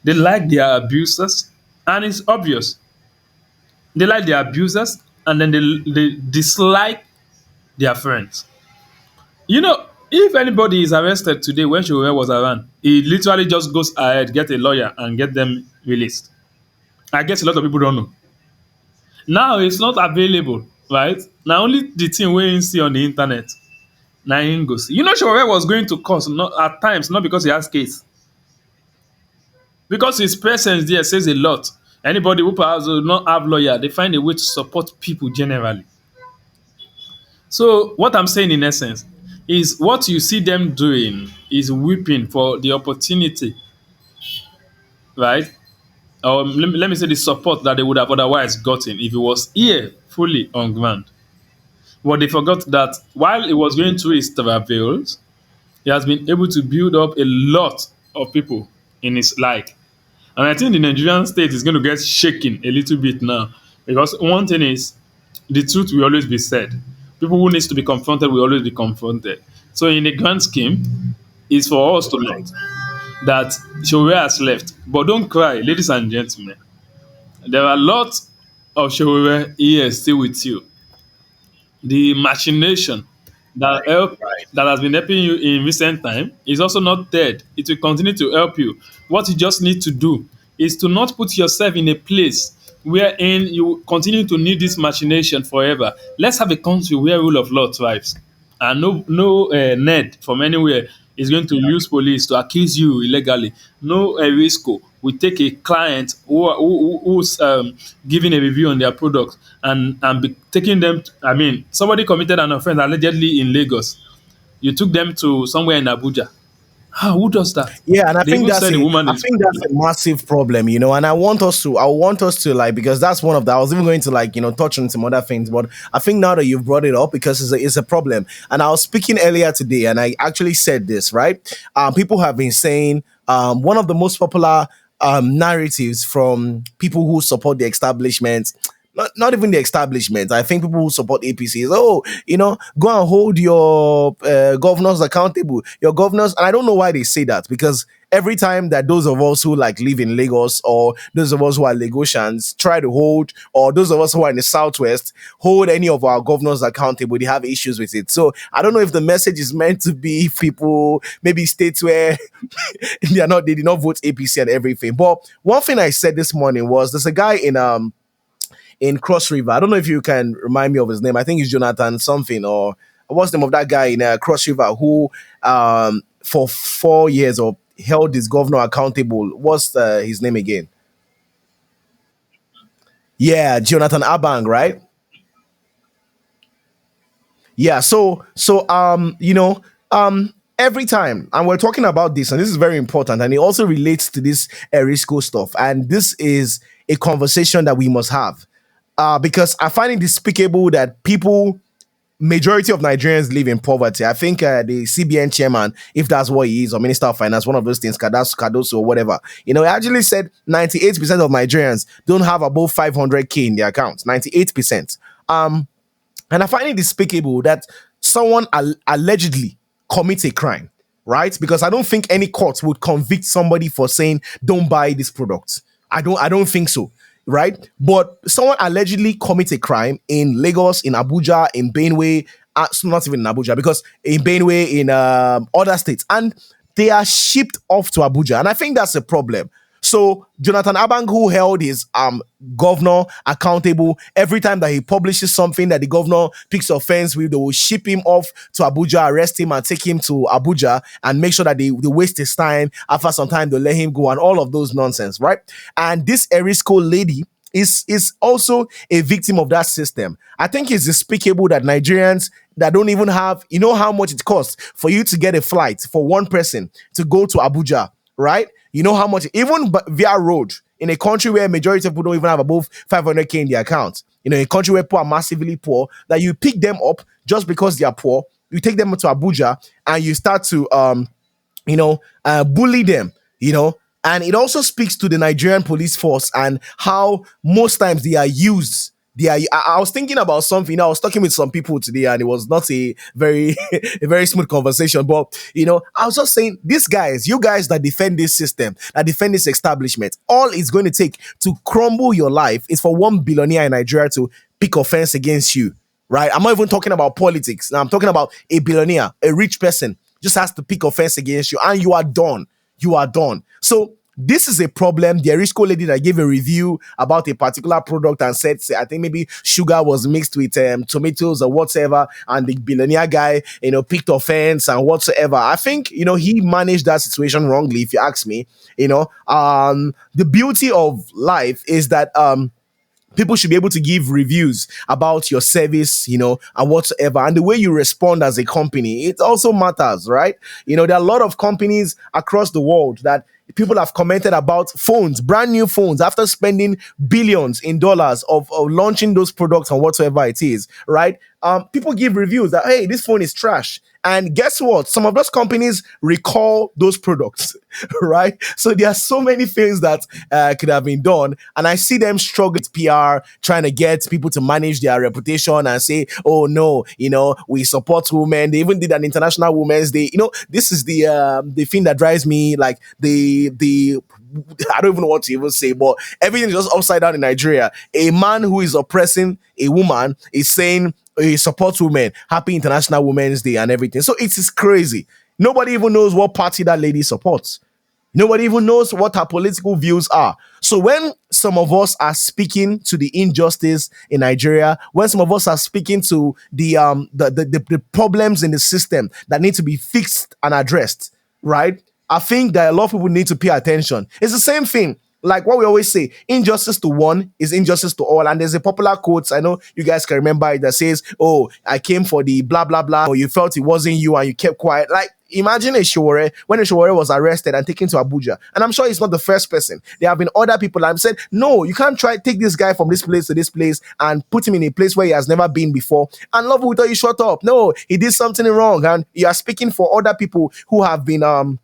They like their abusers, and it's obvious. They like their abusers, and then they dislike their friends. If anybody is arrested today when Showe was around, he literally just goes ahead, get a lawyer, and get them released. I guess a lot of people don't know. Now it's not available, right? Now only the thing we see on the internet. Now him go see. Showe was going to court not at times, not because he has case. Because his presence there says a lot. Anybody who perhaps will not have lawyer, they find a way to support people generally. So what I'm saying in essence is what you see them doing is weeping for the opportunity, right? Or let me say the support that they would have otherwise gotten if it was here fully on ground. But they forgot that while he was going through his travails, he has been able to build up a lot of people in his life. And I think the Nigerian state is going to get shaken a little bit now. Because one thing is, the truth will always be said. People who needs to be confronted will always be confronted. So in the grand scheme, it's for us to note that Showe has left. But don't cry, ladies and gentlemen. There are lots of Showe here still with you. The machination that has been helping you in recent time is also not dead. It will continue to help you. What you just need to do is to not put yourself in a place wherein you continue to need this machination forever. Let's have a country where rule of law thrives and no need from anywhere is going to use police to accuse you illegally. No Erisco will take a client who's giving a review on their product and be taking them. I mean, somebody committed an offense allegedly in Lagos. You took them to somewhere in Abuja. Ah, who does that? Yeah, and They even said the woman I is. think that's a massive problem, and I want us to like, because that's one of the, I was even going to like, touch on some other things, but I think now that you've brought it up, because it's a problem. And I was speaking earlier today and I actually said this, right? People have been saying, one of the most popular narratives from people who support the establishment, not even the establishment. I think people who support APC is, oh, go and hold your governors accountable, your governors. And I don't know why they say that, because every time that those of us who like live in Lagos, or those of us who are Lagosians try to hold, or those of us who are in the Southwest hold any of our governors accountable, they have issues with it. So I don't know if the message is meant to be people, maybe states where they did not vote APC and everything. But one thing I said this morning was, there's a guy in Cross River. I don't know if you can remind me of his name. I think it's Jonathan something, or what's the name of that guy in Cross River who, for 4 years, or held his governor accountable. What's his name again? Yeah, Jonathan Abang, right? Yeah. Every time, and we're talking about this, and this is very important, and it also relates to this Erisco stuff, and this is a conversation that we must have, because I find it despicable that majority of Nigerians live in poverty. I think the CBN chairman, if that's what he is, or Minister of Finance, one of those things, Kadoso or whatever, he actually said 98% of Nigerians don't have above 500K in their accounts. 98%. And I find it despicable that someone allegedly commits a crime, right? Because I don't think any court would convict somebody for saying, don't buy this product. I don't think so, right? But someone allegedly commits a crime in Lagos, in Abuja, in Benue, not even in Abuja, because in Benue, in other states, and they are shipped off to Abuja. And I think that's a problem. So Jonathan Abang, who held his governor accountable, every time that he publishes something that the governor picks offense with, they will ship him off to Abuja, arrest him, and take him to Abuja and make sure that they waste his time. After some time, they'll let him go, and all of those nonsense, right? And this Erisco lady is also a victim of that system. I think it's despicable that Nigerians that don't even have, how much it costs for you to get a flight for one person to go to Abuja, right? You know how much, even via road, in a country where majority of people don't even have above 500K in their account, a country where people are massively poor, that you pick them up just because they are poor, you take them to Abuja and you start to, bully them, and it also speaks to the Nigerian police force and how most times they are used. I was thinking about something. I was talking with some people today, and it was not a very a very smooth conversation. But I was just saying, these guys, you guys that defend this system, that defend this establishment, all it's going to take to crumble your life is for one billionaire in Nigeria to pick offense against you, right? I'm not even talking about politics. Now I'm talking about a billionaire, a rich person, just has to pick offense against you, and you are done. You are done. So this is a problem. The Erisco lady that gave a review about a particular product and said, I think maybe sugar was mixed with tomatoes or whatever, and the billionaire guy, picked offense and whatsoever. I think, he managed that situation wrongly, if you ask me. The beauty of life is that people should be able to give reviews about your service, and whatsoever. And the way you respond as a company, it also matters, right? There are a lot of companies across the world that people have commented about phones, brand new phones, after spending billions in dollars of launching those products and whatsoever it is, right? People give reviews that, hey, this phone is trash. And guess what? Some of those companies recall those products, right? So there are so many things that could have been done. And I see them struggle with PR, trying to get people to manage their reputation and say, oh, no, we support women. They even did an International Women's Day. This is the thing that drives me, like the I don't even know what to even say, but everything is just upside down in Nigeria. A man who is oppressing a woman is saying he supports women, happy International Women's Day and everything. So it is crazy. Nobody even knows what party that lady supports. Nobody even knows what her political views are. So when some of us are speaking to the injustice in Nigeria, when some of us are speaking to the problems in the system that need to be fixed and addressed, right? I think that a lot of people need to pay attention. It's the same thing. Like what we always say, injustice to one is injustice to all. And there's a popular quote, I know you guys can remember it, that says, "Oh, I came for the blah, blah, blah," or you felt it wasn't you and you kept quiet. Like, imagine Eshowore, when Eshowore was arrested and taken to Abuja. And I'm sure he's not the first person. There have been other people that have said, "No, you can't take this guy from this place to this place and put him in a place where he has never been before." And love will tell you, "Shut up. No, he did something wrong." And you are speaking for other people who have been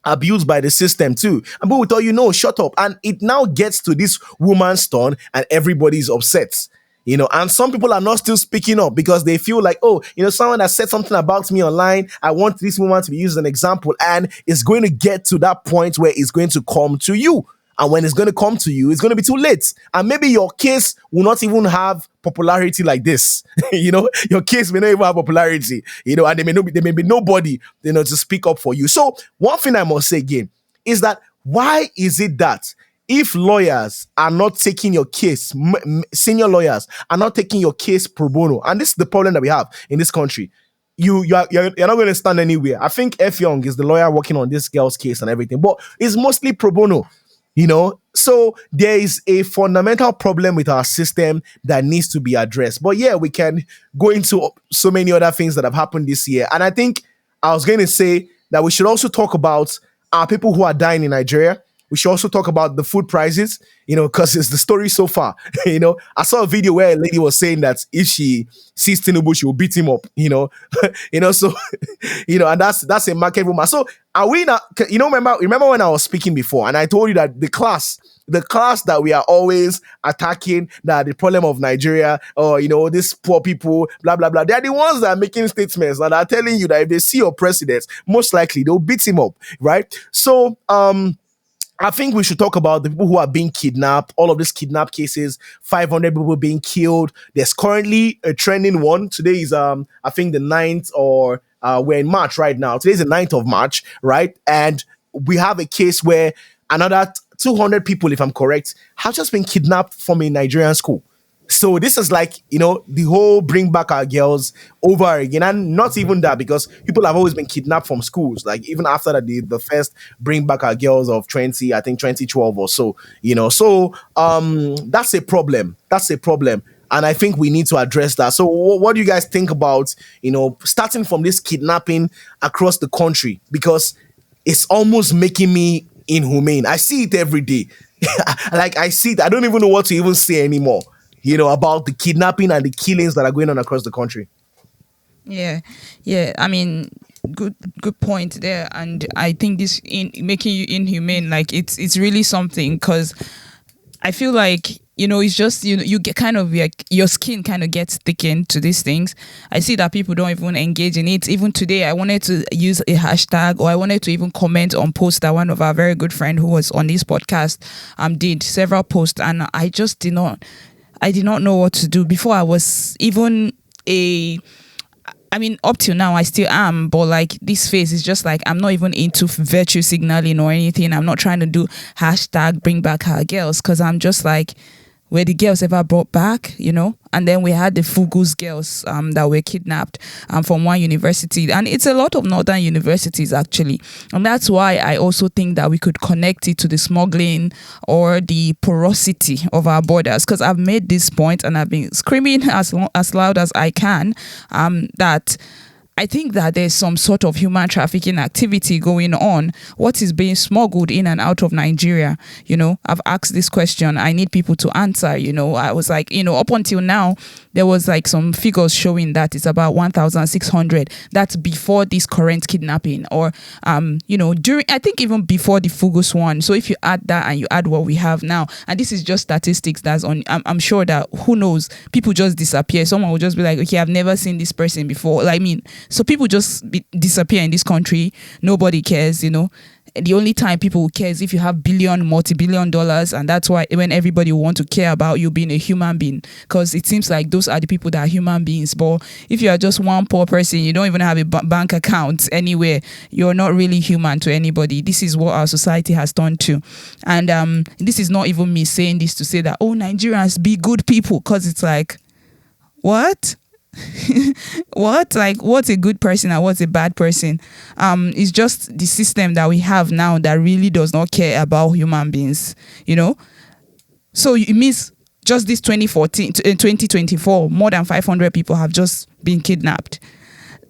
abused by the system too. And people will tell you, "No, shut up." And it now gets to this woman's turn and everybody's upset. And some people are not still speaking up because they feel like, "Oh, someone has said something about me online. I want this woman to be used as an example." And it's going to get to that point where it's going to come to you. And when it's going to come to you, it's going to be too late. And maybe your case will not even have popularity like this. Your case may not even have popularity, and there may be nobody, to speak up for you. So one thing I must say again is that why is it that if lawyers are not taking your case, senior lawyers are not taking your case pro bono, and this is the problem that we have in this country, you're not going to stand anywhere. I think F. Young is the lawyer working on this girl's case and everything, but it's mostly pro bono. So there is a fundamental problem with our system that needs to be addressed. But yeah, we can go into so many other things that have happened this year. And I think I was going to say that we should also talk about our people who are dying in Nigeria. We should also talk about the food prices, because it's the story so far. I saw a video where a lady was saying that if she sees Tinubu, she will beat him up, so, and that's a market woman. So are we not, remember when I was speaking before and I told you that the class that we are always attacking, that the problem of Nigeria, or, these poor people, blah, blah, blah, they are the ones that are making statements that are telling you that if they see your president, most likely they'll beat him up, right? So, I think we should talk about the people who are being kidnapped, all of these kidnap cases, 500 people being killed. There's currently a trending one. Today is, I think the 9th, or we're in March right now. Today's the 9th of March, right? And we have a case where another 200 people, if I'm correct, have just been kidnapped from a Nigerian school. So this is like, the whole bring back our girls over again. And not even that, because people have always been kidnapped from schools. Like even after the first bring back our girls of 2012 or so, So that's a problem. That's a problem. And I think we need to address that. So what do you guys think about, starting from this kidnapping across the country? Because it's almost making me inhumane. I see it every day. Like I see it. I don't even know what to even say anymore. About the kidnapping and the killings that are going on across the country. Yeah. I mean, good point there. And I think this making you inhumane, like it's really something, because I feel like, it's just, you get kind of like your skin kind of gets thickened to these things. I see that people don't even engage in it. Even today, I wanted to use a hashtag, or I wanted to even comment on posts that one of our very good friend who was on this podcast did several posts, and I did not know what to do. Before I was even up till now I still am, but like this phase is just like I'm not even into virtue signaling or anything. I'm not trying to do hashtag bring back our girls, because I'm just like, were the girls ever brought back, And then we had the Fugus girls that were kidnapped from one university. And it's a lot of northern universities, actually. And that's why I also think that we could connect it to the smuggling or the porosity of our borders. Because I've made this point and I've been screaming as loud as I can that I think that there's some sort of human trafficking activity going on. What is being smuggled in and out of Nigeria? I've asked this question. I need people to answer. I was like, up until now, there was like some figures showing that it's about 1,600. That's before this current kidnapping, or, during, I think even before the Fugus one. So if you add that and you add what we have now, and this is just statistics that's on, I'm sure that, who knows, people just disappear. Someone will just be like, okay, I've never seen this person before. So people just disappear in this country. Nobody cares, the only time people will care is if you have multi-billion dollars, and that's why when everybody will want to care about you being a human being, because it seems like those are the people that are human beings. But if you are just one poor person, you don't even have a bank account anywhere, you're not really human to anybody. This is what our society has turned to. And this is not even me saying this to say that, oh, Nigerians, be good people, because it's like, what? What? Like, what's a good person and what's a bad person? It's just the system that we have now that really does not care about human beings, you know? So it means just this 2024, more than 500 people have just been kidnapped.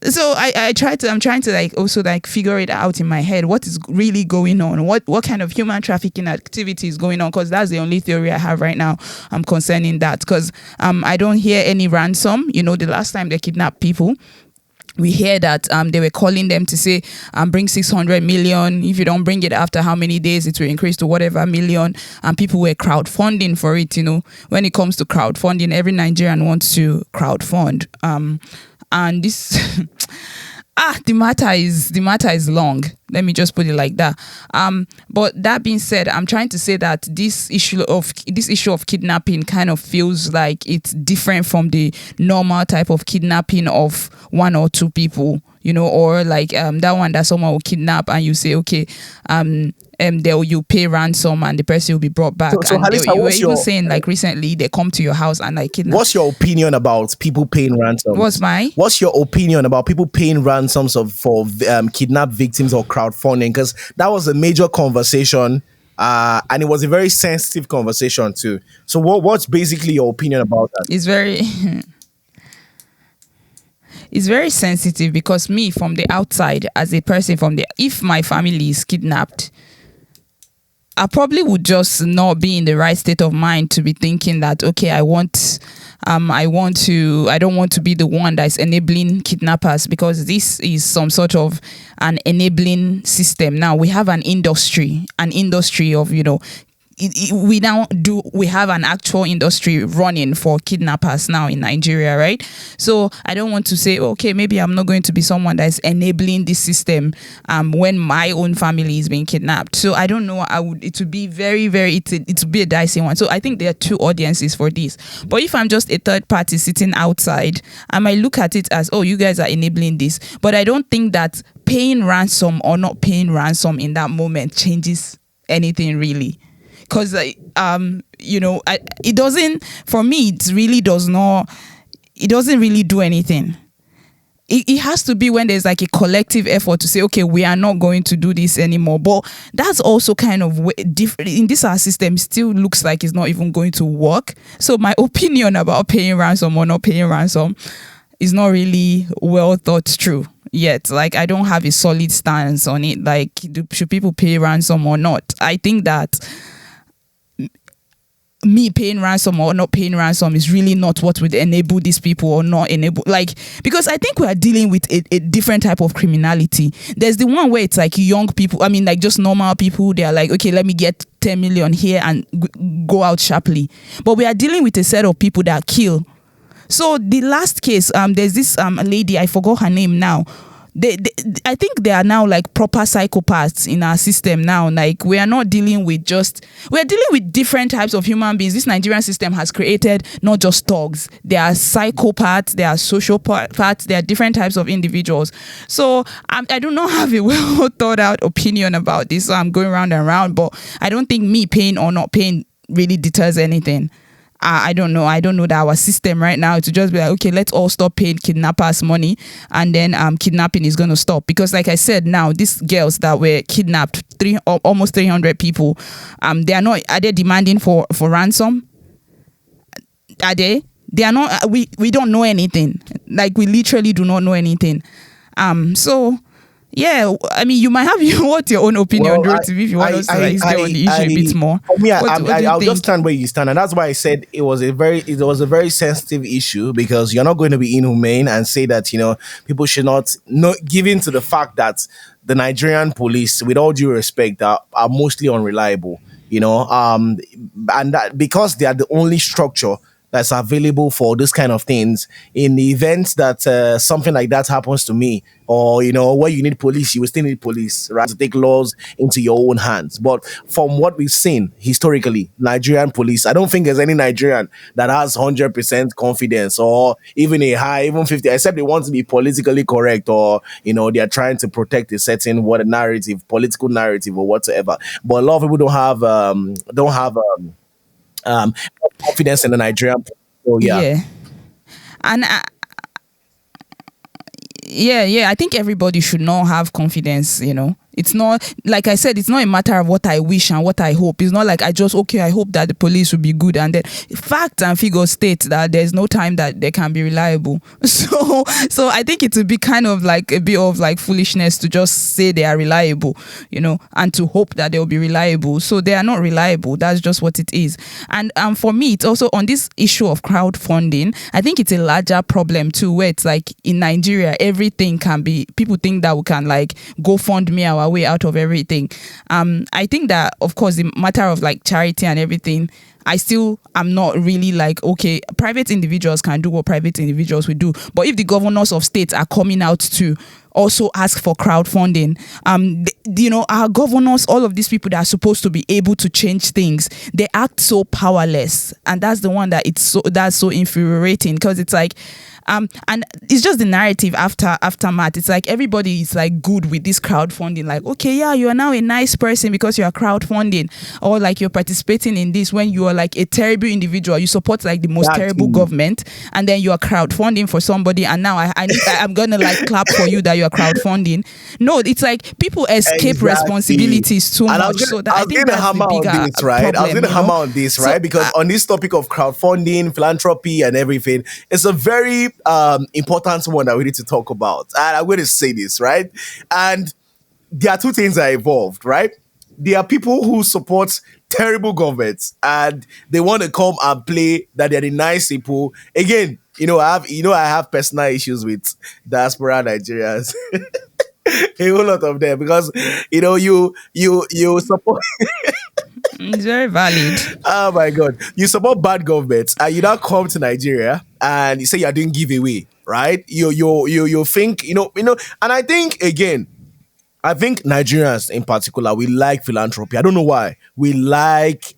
So I'm trying to like also like figure it out in my head. What is really going on? What kind of human trafficking activity is going on? Because that's the only theory I have right now concerning that. Because I don't hear any ransom. You know, the last time they kidnapped people, we hear that they were calling them to say, bring 600 million. If you don't bring it after how many days, it will increase to whatever million. And people were crowdfunding for it. You know, when it comes to crowdfunding, every Nigerian wants to crowdfund. And this the matter is long. Let me just put it like that. But that being said, I'm trying to say that this issue of kidnapping kind of feels like it's different from the normal type of kidnapping of one or two people, you know, or like that one that someone will kidnap and you say, okay, you pay ransom and the person will be brought back. So and Halisa, you were what's even your saying like recently they come to your house and like kidnap. what's your opinion about people paying ransoms? What's your opinion about people paying ransoms for kidnapped victims or crowdfunding? Because that was a major conversation, and it was a very sensitive conversation too. So what's basically your opinion about that? It's very it's very sensitive, because me from the outside, as a person if my family is kidnapped, I probably would just not be in the right state of mind to be thinking that, okay, I don't want to be the one that is enabling kidnappers, because this is some sort of an enabling system. Now we have an industry of, you know, we have an actual industry running for kidnappers now in Nigeria, right? So I don't want to say, okay, maybe I'm not going to be someone that's enabling this system when my own family is being kidnapped. So I don't know. It would be very, very, it would be a dicey one. So I think there are two audiences for this. But if I'm just a third party sitting outside, I might look at it as, oh, you guys are enabling this. But I don't think that paying ransom or not paying ransom in that moment changes anything really. Because you know, it doesn't, for me, it doesn't really do anything. It has to be when there's like a collective effort to say, okay, we are not going to do this anymore. But that's also kind of different in this our system. It still looks like it's not even going to work. So my opinion about paying ransom or not paying ransom is not really well thought through yet. Like, I don't have a solid stance on it. Like, should people pay ransom or not? I think that me paying ransom or not paying ransom is really not what would enable these people or not enable, like, because I think we are dealing with a different type of criminality. There's the one where it's like young people, I mean, like just normal people, they are like, okay, let me get 10 million here and go out sharply. But we are dealing with a set of people that kill. So the last case, there's this lady, I forgot her name now. I think they are now like proper psychopaths in our system now. Like, we are not dealing with we're dealing with different types of human beings. This Nigerian system has created not just thugs. There are psychopaths, there are sociopaths, there are different types of individuals. So I do not have a well thought out opinion about this. So I'm going round and round, but I don't think me paying or not paying really deters anything. I don't know that our system right now to just be like, okay, let's all stop paying kidnappers money, and then kidnapping is going to stop. Because like I said, now these girls that were kidnapped, almost 300 people, are they demanding for ransom? Are they are not. We don't know anything. Like, we literally do not know anything. So yeah, I mean, you might have your own opinion, if you want us to stay on the issue a bit more. For me, I'll just stand where you stand, and that's why I said it was a very sensitive issue, because you're not going to be inhumane and say that, you know, people should not give in to the fact that the Nigerian police, with all due respect, are mostly unreliable. You know, and that because they are the only structure that's available for this kind of things in the event that something like that happens to me, or where you need police, you will still need police, right, to take laws into your own hands. But from what we've seen historically, Nigerian police, I don't think there's any Nigerian that has 100% confidence, or even a high, even 50, except they want to be politically correct, or they're trying to protect a certain what a narrative, political narrative, or whatsoever. But a lot of people don't have confidence in the Nigerian. So yeah. Yeah. And yeah, I think everybody should not have confidence. It's not, like I said, it's not a matter of what I wish and what I hope. It's not like I hope that the police will be good, and then fact and figures state that there's no time that they can be reliable. So I think it would be kind of like a bit of like foolishness to just say they are reliable, and to hope that they'll be reliable. So they are not reliable. That's just what it is. And for me, it's also on this issue of crowdfunding. I think it's a larger problem too, where it's like in Nigeria, everything can be, people think that we can like go fund me our way out of everything. I think that, of course, the matter of like charity and everything, I'm not really like, okay, private individuals can do what private individuals will do. But if the governors of states are coming out to also ask for crowdfunding, our governors, all of these people that are supposed to be able to change things, they act so powerless. And that's the one that's so infuriating, because it's like, and it's just the narrative aftermath. It's like everybody is like good with this crowdfunding. Like, okay, yeah, you are now a nice person because you are crowdfunding, or like you're participating in this when you are like a terrible individual. You support like the most terrible government, and then you are crowdfunding for somebody. And now I'm gonna like clap for you that you are crowdfunding. No, it's like people escape responsibilities too much. I was going to hammer on this, right? I was going to hammer on this, right? Because on this topic of crowdfunding, philanthropy, and everything, it's a very important one that we need to talk about. And I'm going to say this, right? And there are two things that are involved, right? There are people who support terrible governments and they want to come and play that they're the nice people. Again, I have personal issues with diaspora Nigerians. A whole lot of them, because you support. It's very valid. Oh my God. You support bad governments and you now come to Nigeria and you say you're doing giveaway, right? You think, and I think Nigerians in particular, we like philanthropy. I don't know why. We like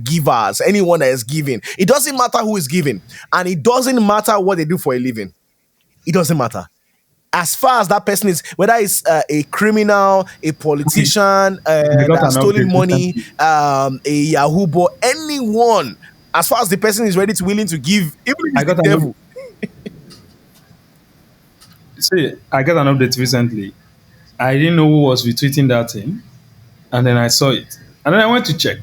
givers, anyone that is giving. It doesn't matter who is giving, and it doesn't matter what they do for a living. It doesn't matter. As far as that person is, whether it's a criminal, a politician, that has stolen money, a Yahoo boy, anyone, as far as the person is willing to give, even if it's the devil. See, I got an update recently. I didn't know who was retweeting that thing, and then I saw it. And then I went to check.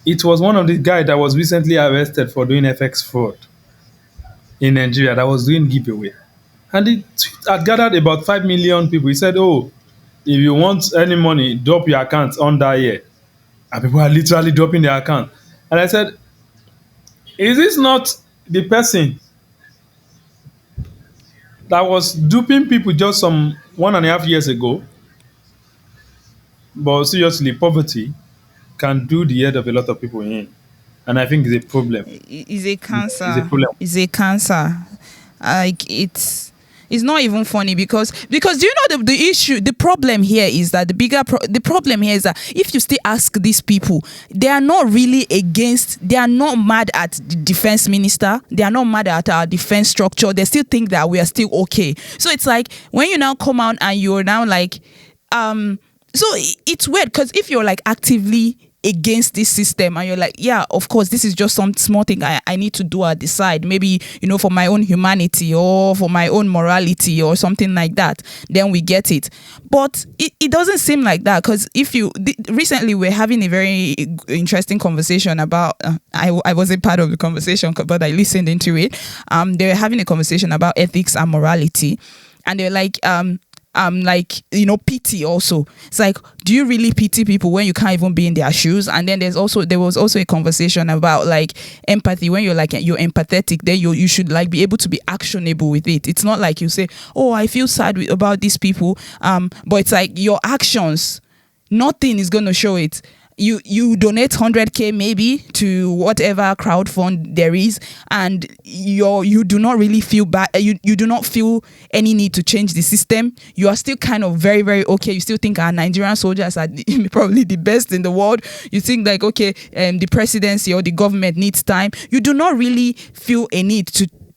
It was one of the guys that was recently arrested for doing FX fraud in Nigeria that was doing giveaway. And it had gathered about 5 million people. He said, oh, if you want any money, drop your account under here. And people are literally dropping their account. And I said, is this not the person that was duping people just some 1.5 years ago? But seriously, poverty can do the head of a lot of people in. And I think it's a problem. It's a cancer. It's a problem. It's a cancer. Like it's not even funny because do you know the issue, the problem here is that the problem here is that if you still ask these people, they are not really they are not mad at the defense minister, they are not mad at our defense structure, they still think that we are still okay. So it's like when you now come out and you're now like so it's weird, because if you're like actively against this system and you're like, yeah, of course, this is just some small thing I need to do at the side, maybe for my own humanity or for my own morality or something like that, then we get it. But it doesn't seem like that, because recently we're having a very interesting conversation about I wasn't part of the conversation, but I listened into it. They were having a conversation about ethics and morality, and they're like pity also. It's like, do you really pity people when you can't even be in their shoes? And then there was also a conversation about like empathy. When you're empathetic, then you should like be able to be actionable with it. It's not like you say, oh, I feel sad about these people, but it's like your actions, nothing is going to show it. you donate 100k maybe to whatever crowd fund there is, and you do not really feel bad, you do not feel any need to change the system. You are still kind of very, very okay. You still think our Nigerian soldiers are probably the best in the world. You think like, okay, the presidency or the government needs time. You do not really feel a need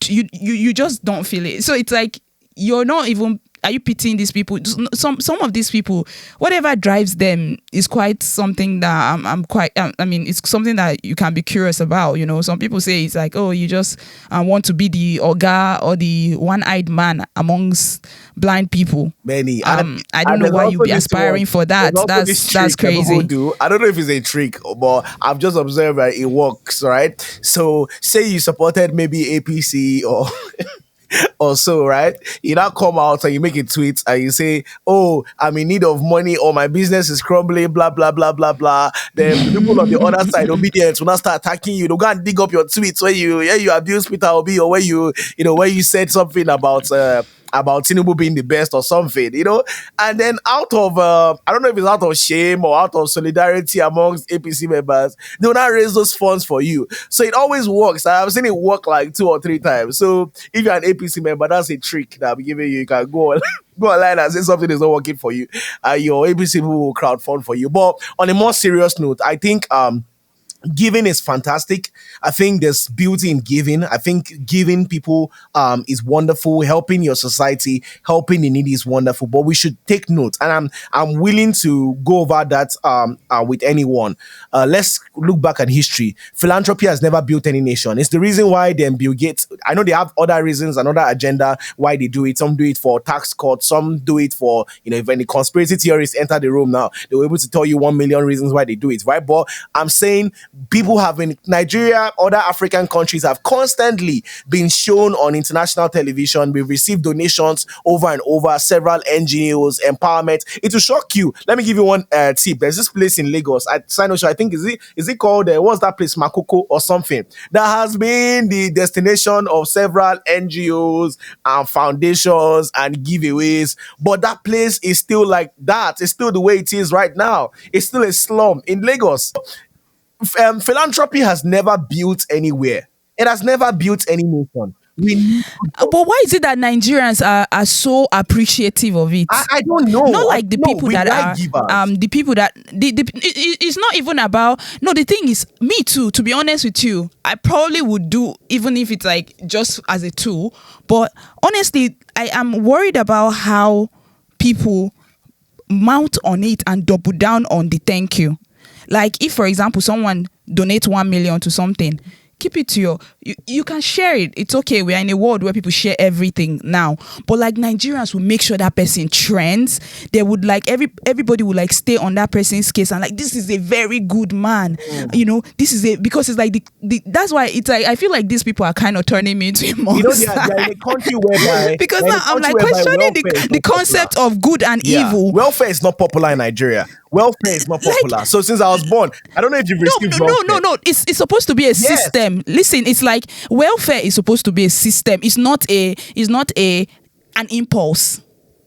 you just don't feel it. So it's like, you're not even, are you pitying these people? Some of these people, whatever drives them is quite something that I'm quite, I mean, it's something that you can be curious about. You know, some people say it's like, oh, you just want to be the Oga or the one-eyed man amongst blind people. Many. I don't know why you'd be aspiring for that. That's crazy. Do. I don't know if it's a trick, but I've just observed that it works, right? So say you supported maybe APC or or so, right? You now come out and you make a tweet and you say, "Oh, I'm in need of money, or my business is crumbling, blah blah blah blah blah." Then the people on the other side, obedience, will not start attacking you. They'll go and dig up your tweets where you abuse Peter Obi, or where where you said something about Tinubu being the best or something, and then out of I don't know if it's out of shame or out of solidarity amongst APC members, they will not raise those funds for you. So it always works. I've seen it work like 2 or 3 times. So if you're an APC member, that's a trick that I'm giving you. You can go on, go online and say something is not working for you. Your APC people will crowdfund for you. But on a more serious note, I think giving is fantastic. I think there's beauty in giving. I think giving people is wonderful. Helping your society, helping the needy is wonderful. But we should take note, and I'm willing to go over that with anyone. Let's look back at history. Philanthropy has never built any nation. It's the reason why them Bill Gates. I know they have other reasons, another agenda why they do it. Some do it for tax cuts. Some do it for, if any conspiracy theorists enter the room now, they were able to tell you 1 million reasons why they do it, right? But I'm saying people have in Nigeria, other African countries have constantly been shown on international television. We've received donations over and over, several NGOs, empowerment. It will shock you. Let me give you one tip. There's this place in Lagos at Sinosho. I think is it called what's that place, Makoko or something, that has been the destination of several NGOs and foundations and giveaways. But that place is still like that. It's still the way it is right now. It's still a slum in Lagos. Philanthropy has never built anywhere. It has never built any nation. But why is it that Nigerians are so appreciative of it? I don't know. Not like the No, people we that like are givers. the people that it's not even about. No, the thing is, me too. To be honest with you, I probably would do, even if it's like just as a tool. But honestly, I am worried about how people mount on it and double down on the thank you. Like if, for example, someone donates 1 million to something, keep it to you can share it. It's okay. We are in a world where people share everything now. But like Nigerians will make sure that person trends. They would like everybody would like stay on that person's case and like, this is a very good man. This is because it's like that's why it's like I feel like these people are kind of turning me into a monster. They're in a country whereby because now I'm like questioning the concept of good and evil. Welfare is not popular in Nigeria. Welfare is not popular. So since I was born, I don't know if you've received welfare. No. It's supposed to be a system. Listen, it's like welfare is supposed to be a system. It's not an impulse.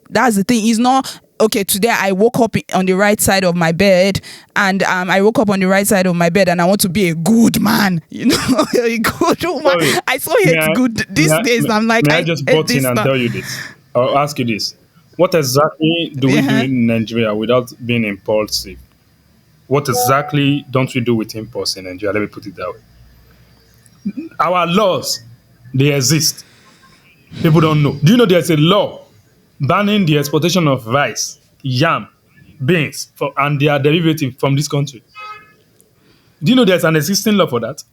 That's the thing. It's not okay. Today I woke up on the right side of my bed, and I woke up on the right side of my bed, and I want to be a good man. A good woman. Sorry. I so hate good these days. I'm like, may I just butt in and tell you this? I'll ask you this. What exactly do we do in Nigeria without being impulsive? What exactly don't we do with impulse in Nigeria? Let me put it that way. Our laws, they exist. People don't know. Do you know there's a law banning the exportation of rice, yam, beans, and their derivative from this country? Do you know there's an existing law for that?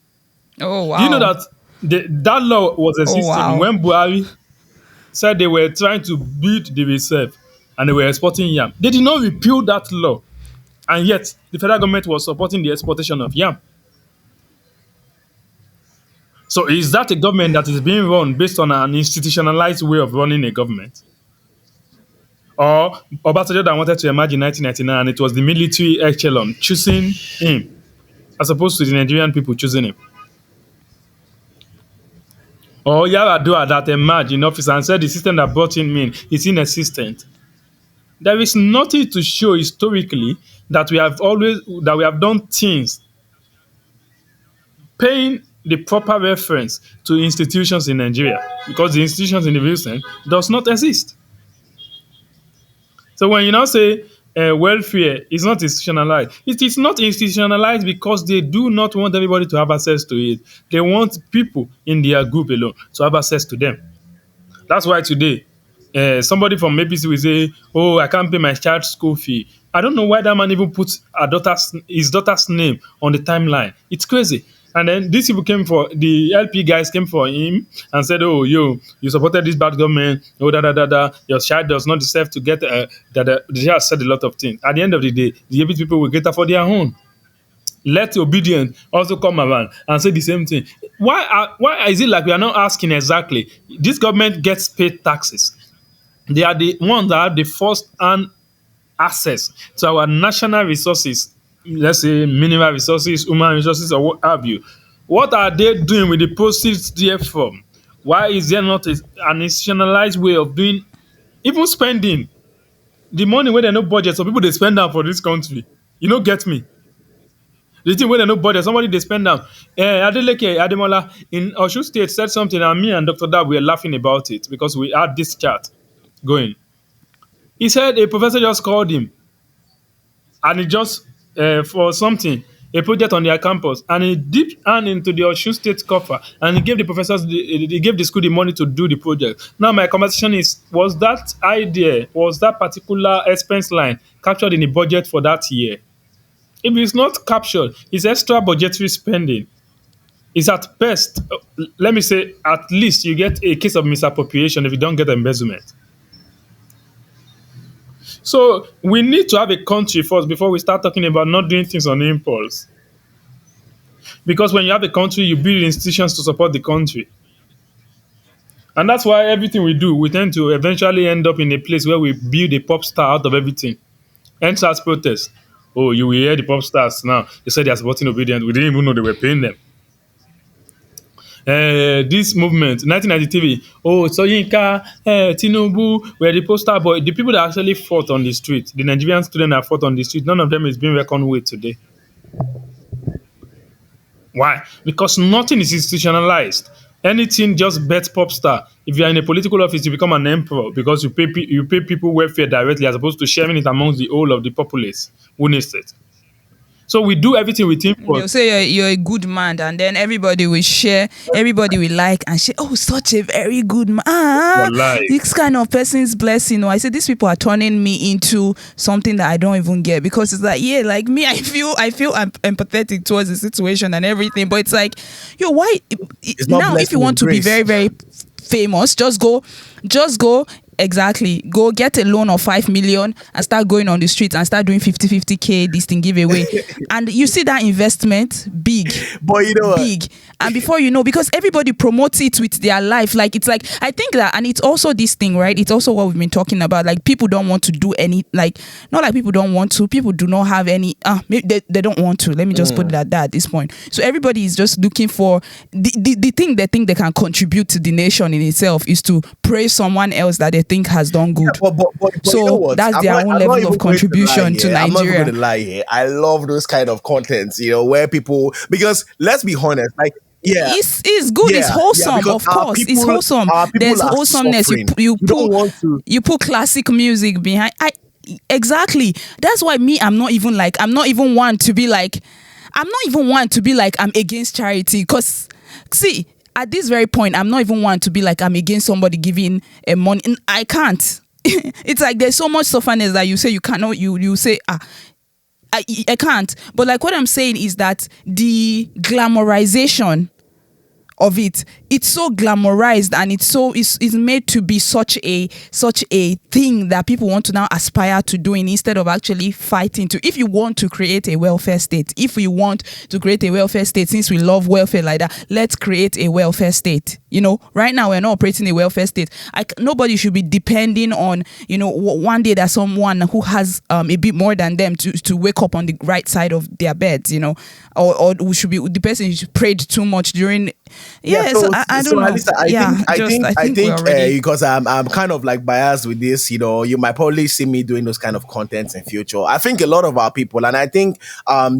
Oh wow. Do you know that that law was existing when Buhari said they were trying to build the reserve and they were exporting yam? They did not repeal that law, and yet the federal government was supporting the exportation of yam. So is that a government that is being run based on an institutionalized way of running a government? Or Obasanjo that wanted to emerge in 1999 and it was the military echelon choosing him as opposed to the Nigerian people choosing him? Or Yaradua that emerged in office and said the system that brought him in is inexistent. There is nothing to show historically that we have done things paying the proper reference to institutions in Nigeria, because the institutions in the recent does not exist. So when you now say welfare is not institutionalized, it is not institutionalized because they do not want everybody to have access to it. They want people in their group alone to have access to them. That's why today, somebody from APC will say, "Oh, I can't pay my child's school fee." I don't know why that man even puts his daughter's name on the timeline. It's crazy. And then these people came for the LP guys came for him and said, "Oh, you supported this bad government. Oh, da da da da. Your child does not deserve to get that." They have said a lot of things. At the end of the day, the APC people will get that for their own. Let obedience also come around and say the same thing. Why is it like we are not asking exactly? This government gets paid taxes. They are the ones that have the first hand access to our national resources, let's say mineral resources, human resources, or what have you. What are they doing with the proceeds therefrom? Why is there not an institutionalized way of doing even spending the money when they no budget? Some people they spend am for this country. You no get me. The thing when they no budget, somebody they spend am. Adeleke Ademola in Osun State said something, and me and Dr. Dab were laughing about it because we had this chat going. He said a professor just called him and he just for something, a project on their campus, and he dipped hand into the Osun State coffer and he gave the professors, he gave the school the money to do the project. Now my conversation is, was that particular expense line captured in the budget for that year? If it's not captured, it's extra budgetary spending. It's at best, let me say, at least you get a case of misappropriation if you don't get embezzlement. So we need to have a country first before we start talking about not doing things on impulse. Because when you have a country, you build institutions to support the country. And that's why everything we do, we tend to eventually end up in a place where we build a pop star out of everything. NSAS protest. Oh, you will hear the pop stars now. They said they are supporting obedience. We didn't even know they were paying them. This movement, 1993, Soyinka, Tinubu were the poster boy. The people that actually fought on the street, the Nigerian students that fought on the street, none of them is being reckoned with today. Why? Because nothing is institutionalized. Anything just bets pop star. If you are in a political office, you become an emperor because you pay people welfare directly as opposed to sharing it amongst the whole of the populace who needs it. So we do everything with him. They'll say you're a good man, and then everybody will share, everybody will like and say, "Oh, such a very good man. This kind of person's blessing." I say these people are turning me into something that I don't even get, because it's like, yeah, like me, I feel I'm empathetic towards the situation and everything, but it's like, why? Now, if you want to be very, very famous, just go. Exactly. Go get a loan of 5 million and start going on the streets and start doing 50K this thing giveaway. And you see that investment big. But you know big. And before you know, because everybody promotes it with their life. Like, it's like, I think that, and it's also this thing, right? It's also what we've been talking about. Like, people don't want to do any, like, not like people don't want to, people do not have any, maybe they don't want to. Let me just put it at that at this point. So everybody is just looking for the thing they think they can contribute to the nation in itself is to praise someone else that they think has done good. Yeah, but so you know what? that's their own level of contribution to Nigeria. I'm not going to lie here. I love those kind of contents, where people, because let's be honest, like, yeah, it's good. It's wholesome, of course. It's wholesome. There's wholesomeness. You put classic music behind. Exactly. That's why I'm not even one to be like I'm against charity. Because see, at this very point, I'm not even one to be like I'm against somebody giving money. I can't. It's like there's so much sufferness that you say you cannot. You say I can't. But like what I'm saying is that the glamorization of it's so glamorized, and it's made to be such a thing that people want to now aspire to doing instead of actually fighting to. If you want to create a welfare state, since we love welfare like that, let's create a welfare state. Right now we're not operating a welfare state. Nobody should be depending on, one day there's someone who has a bit more than them to wake up on the right side of their beds, or should be the person who prayed too much during Yeah, Yeah, so so I so don't know. Alisa, Yeah, just I think we're already. because I'm kind of like biased with this, you might probably see me doing those kind of contents in future. I think a lot of our people, and I think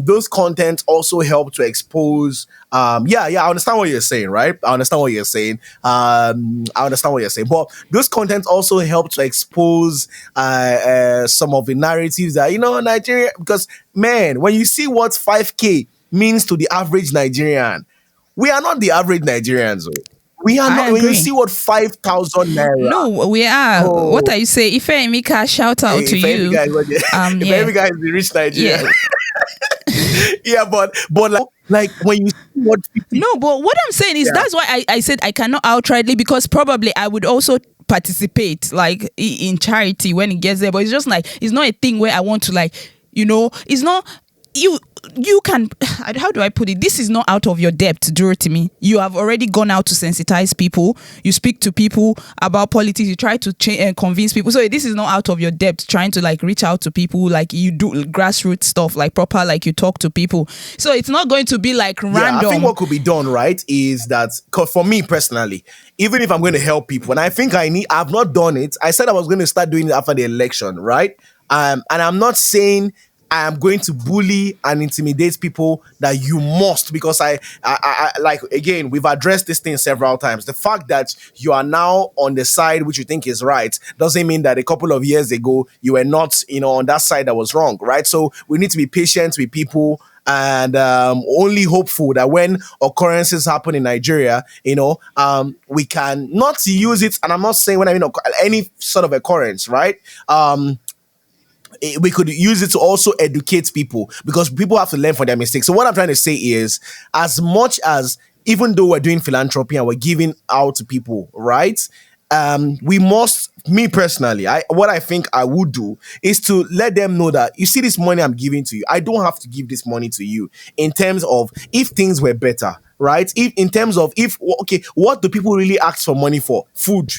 those contents also help to expose. Yeah, I understand what you're saying, right? I understand what you're saying. I understand what you're saying, but those contents also help to expose some of the narratives that Nigeria. Because man, when you see what 5K means to the average Nigerian, we are not the average Nigerians. Oh. We are I not. When you agree. see what 5,000 naira, No, we are. What oh, are you saying? Ife Emika, shout out to if every you. guy, if Yeah, every guy is the rich Nigerian, yeah. yeah, but like when you see what 50, No, but what I'm saying is yeah, that's why I said I cannot outrightly, because probably I would also participate like in charity when it gets there. But it's just like it's not a thing where I want to like, it's not you you can how do I put it? This is not out of your depth, Dorothy. You have already gone out to sensitize people. You speak to people about politics. You try to change and convince people. So this is not out of your depth. Trying to like reach out to people, like you do grassroots stuff, like proper, like you talk to people. So it's not going to be like yeah. I think random. what could be done right is that 'cause for me personally, even if I'm going to help people, and I think I've not done it. I said I was going to start doing it after the election, right? And I'm not saying I am going to bully and intimidate people that you must, because I like, again, we've addressed this thing several times. The fact that you are now on the side which you think is right doesn't mean that a couple of years ago you were not, on that side that was wrong, right? So we need to be patient with people, and only hopeful that when occurrences happen in Nigeria, we can not use it. And I'm not saying when I mean any sort of occurrence, right? We could use it to also educate people, because people have to learn from their mistakes. So what I'm trying to say is, as much as, even though we're doing philanthropy and we're giving out to people, right? We must, me personally, what I think I would do is to let them know that, you see this money I'm giving to you, I don't have to give this money to you in terms of if things were better, right? If in terms of, if okay, what do people really ask for money for? Food.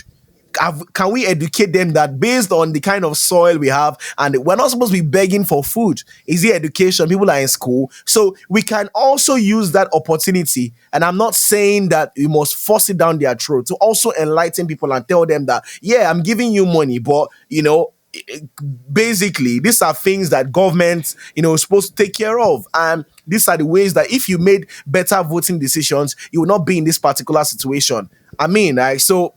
Can we educate them that based on the kind of soil we have, and we're not supposed to be begging for food? Is it education? People are in school. So we can also use that opportunity. And I'm not saying that we must force it down their throat, to also enlighten people and tell them that, yeah, I'm giving you money, but basically these are things that government is supposed to take care of, and these are the ways that if you made better voting decisions, you will not be in this particular situation. I mean, like, so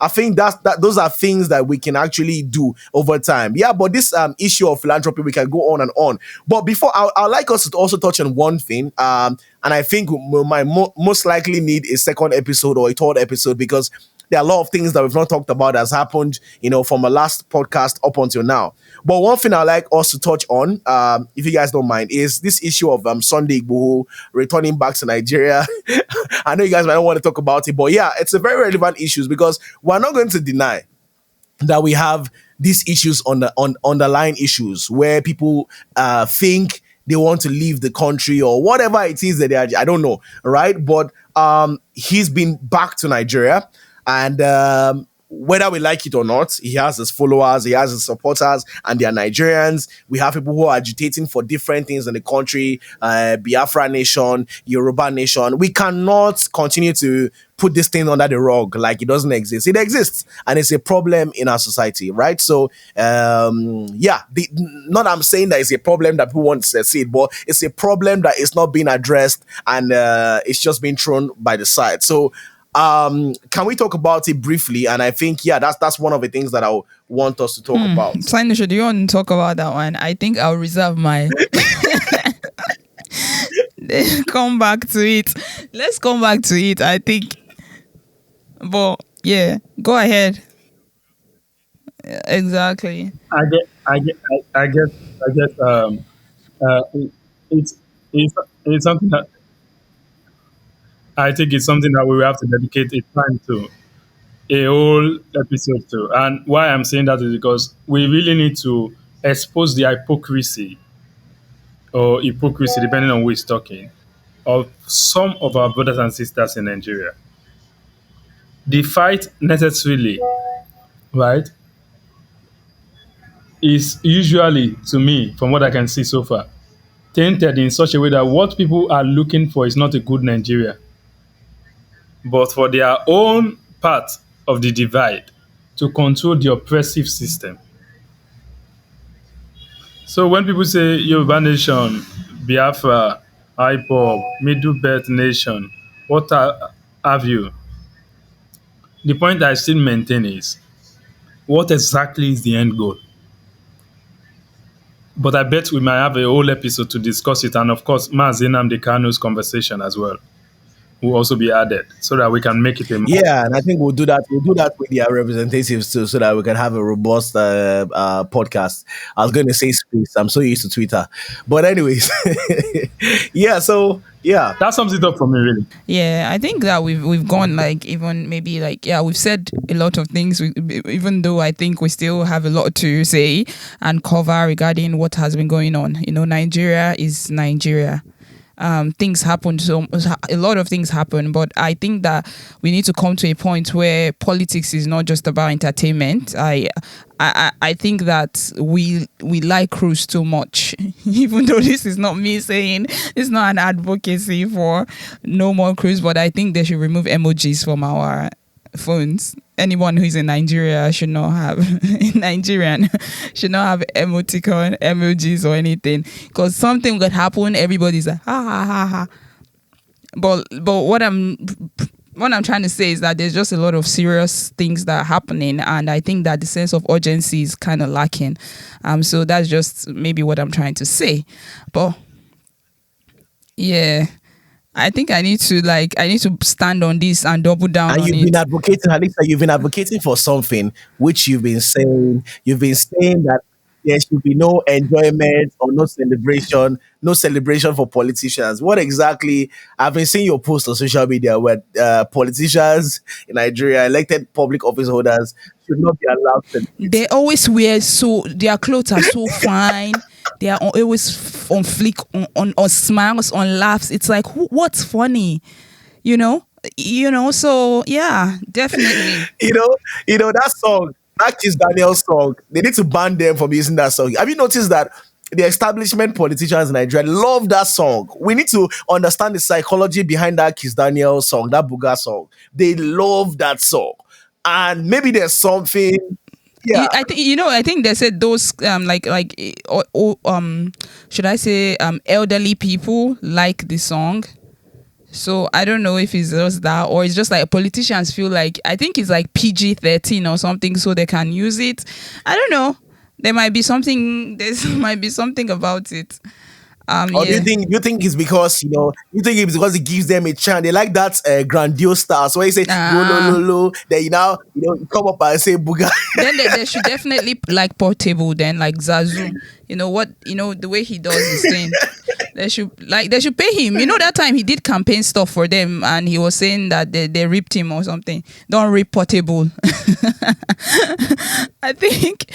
I think that those are things that we can actually do over time. Yeah, but this issue of philanthropy, we can go on and on. But before, I'd like us to also touch on one thing. And I think we might most likely need a second episode or a third episode, because there are a lot of things that we've not talked about that's happened, from a last podcast up until now. But one thing I'd like us to touch on, if you guys don't mind, is this issue of Sunday Igboho returning back to Nigeria. I know you guys might not want to talk about it, but yeah, it's a very relevant issue, because we're not going to deny that we have these issues on underlying issues where people think they want to leave the country or whatever it is that they are. I don't know, right? But he's been back to Nigeria, and whether we like it or not, he has his followers, he has his supporters, and they are Nigerians. We have people who are agitating for different things in the country, Biafra nation, Yoruba nation. We cannot continue to put this thing under the rug like it doesn't exist. It exists, and it's a problem in our society, right? So, yeah, not I'm saying that it's a problem that people want to succeed, but it's a problem that is not being addressed, and it's just being thrown by the side. So, can we talk about it briefly? And I think, yeah, that's one of the things that I want us to talk about. Sinisha, do you want to talk about that one? I think I'll reserve my come back to it. Let's come back to it, I think. But yeah, go ahead. Exactly. I guess it, it's, it's something that I think it's something that we will have to dedicate a time to, a whole episode to. And why I'm saying that is because we really need to expose the hypocrisy, or hypocrisy, depending on who is talking, of some of our brothers and sisters in Nigeria. The fight necessarily, right, is usually, to me, from what I can see so far, tainted in such a way that what people are looking for is not a good Nigeria. but for their own part of the divide to control the oppressive system. So when people say Yoruba nation, Biafra, IPOB, Middle Belt nation, have you, the point I still maintain is what exactly is the end goal? But I bet we might have a whole episode to discuss it. And of course, Mazi Nnamdi Kanu's conversation as well will also be added so that we can make it a more. Yeah, and I think we'll do that. We'll do that with their representatives too, so that we can have a robust podcast. I was going to say space. I'm so used to Twitter, but anyways, yeah. So yeah, That sums it up for me, really. Yeah, I think that we've gone like even maybe like yeah, we've said a lot of things. Even though I think we still have a lot to say and cover regarding what has been going on. You know, Nigeria is Nigeria. Things happen, so a lot of things happen, but I think that we need to come to a point where politics is not just about entertainment. I think that we like cruise too much, even though this is not me saying, it's not an advocacy for no more cruise, but I think they should remove emojis from our phones. Anyone who is in Nigeria should not have Nigerian should not have emoticon, emojis or anything, because something could happen. Everybody's like ha ha ha ha. But what I'm trying to say is that there's just a lot of serious things that are happening, and I think that the sense of urgency is kind of lacking. So that's just maybe what I'm trying to say. But yeah, I think I need to stand on this and double down and on you've it. been advocating, Halisa, you've been advocating for something which you've been saying. You've been saying that there should be no enjoyment or no celebration for politicians. What exactly? I've been seeing your post on social media where politicians in Nigeria, elected public office holders, should not be allowed to. They always wear their clothes are so fine. They are always on flick, on smiles, on laughs. It's like, what's funny, you know? So yeah, definitely. You know that song, that Kiss Daniel song. They need to ban them from using that song. Have you noticed that the establishment politicians in Nigeria love that song? We need to understand the psychology behind that Kiss Daniel song, that Buga song. They love that song, and maybe there's something. Yeah, I think they said those should I say elderly people like the song. So I don't know if it's just that, or it's just like politicians feel like, I think it's like PG-13 or something, so they can use it. I don't know. There might be something about it. Or do you think it's because it gives them a chance? They like that grandiose style. So when you say lo, then you come up and say Buga. Then they should definitely like Portable, then like Zazu. The way he does his thing. They should pay him. That time he did campaign stuff for them and he was saying that they ripped him or something. Don't rip Portable. I think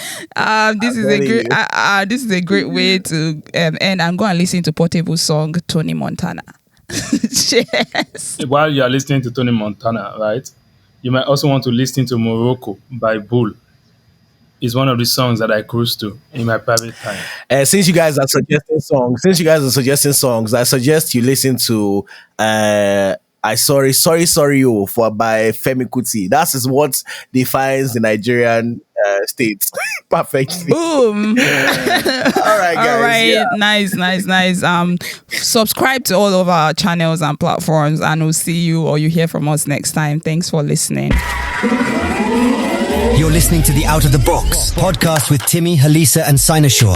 this is a great way to end. I'm going to listen to Portable's song Tony Montana. Yes. While you are listening to Tony Montana, right, you might also want to listen to Morocco by Bull. It's one of the songs that I cruise to in my private time. Since you guys are suggesting songs, I suggest you listen to I sorry you for by Femi Kuti. That is what defines the Nigerian state perfectly. Boom. All right, guys. All right. Yeah. Nice. Subscribe to all of our channels and platforms, and we'll see you or you hear from us next time. Thanks for listening. You're listening to the Out of the Box podcast with Timmy, Halisa, and Sinosure.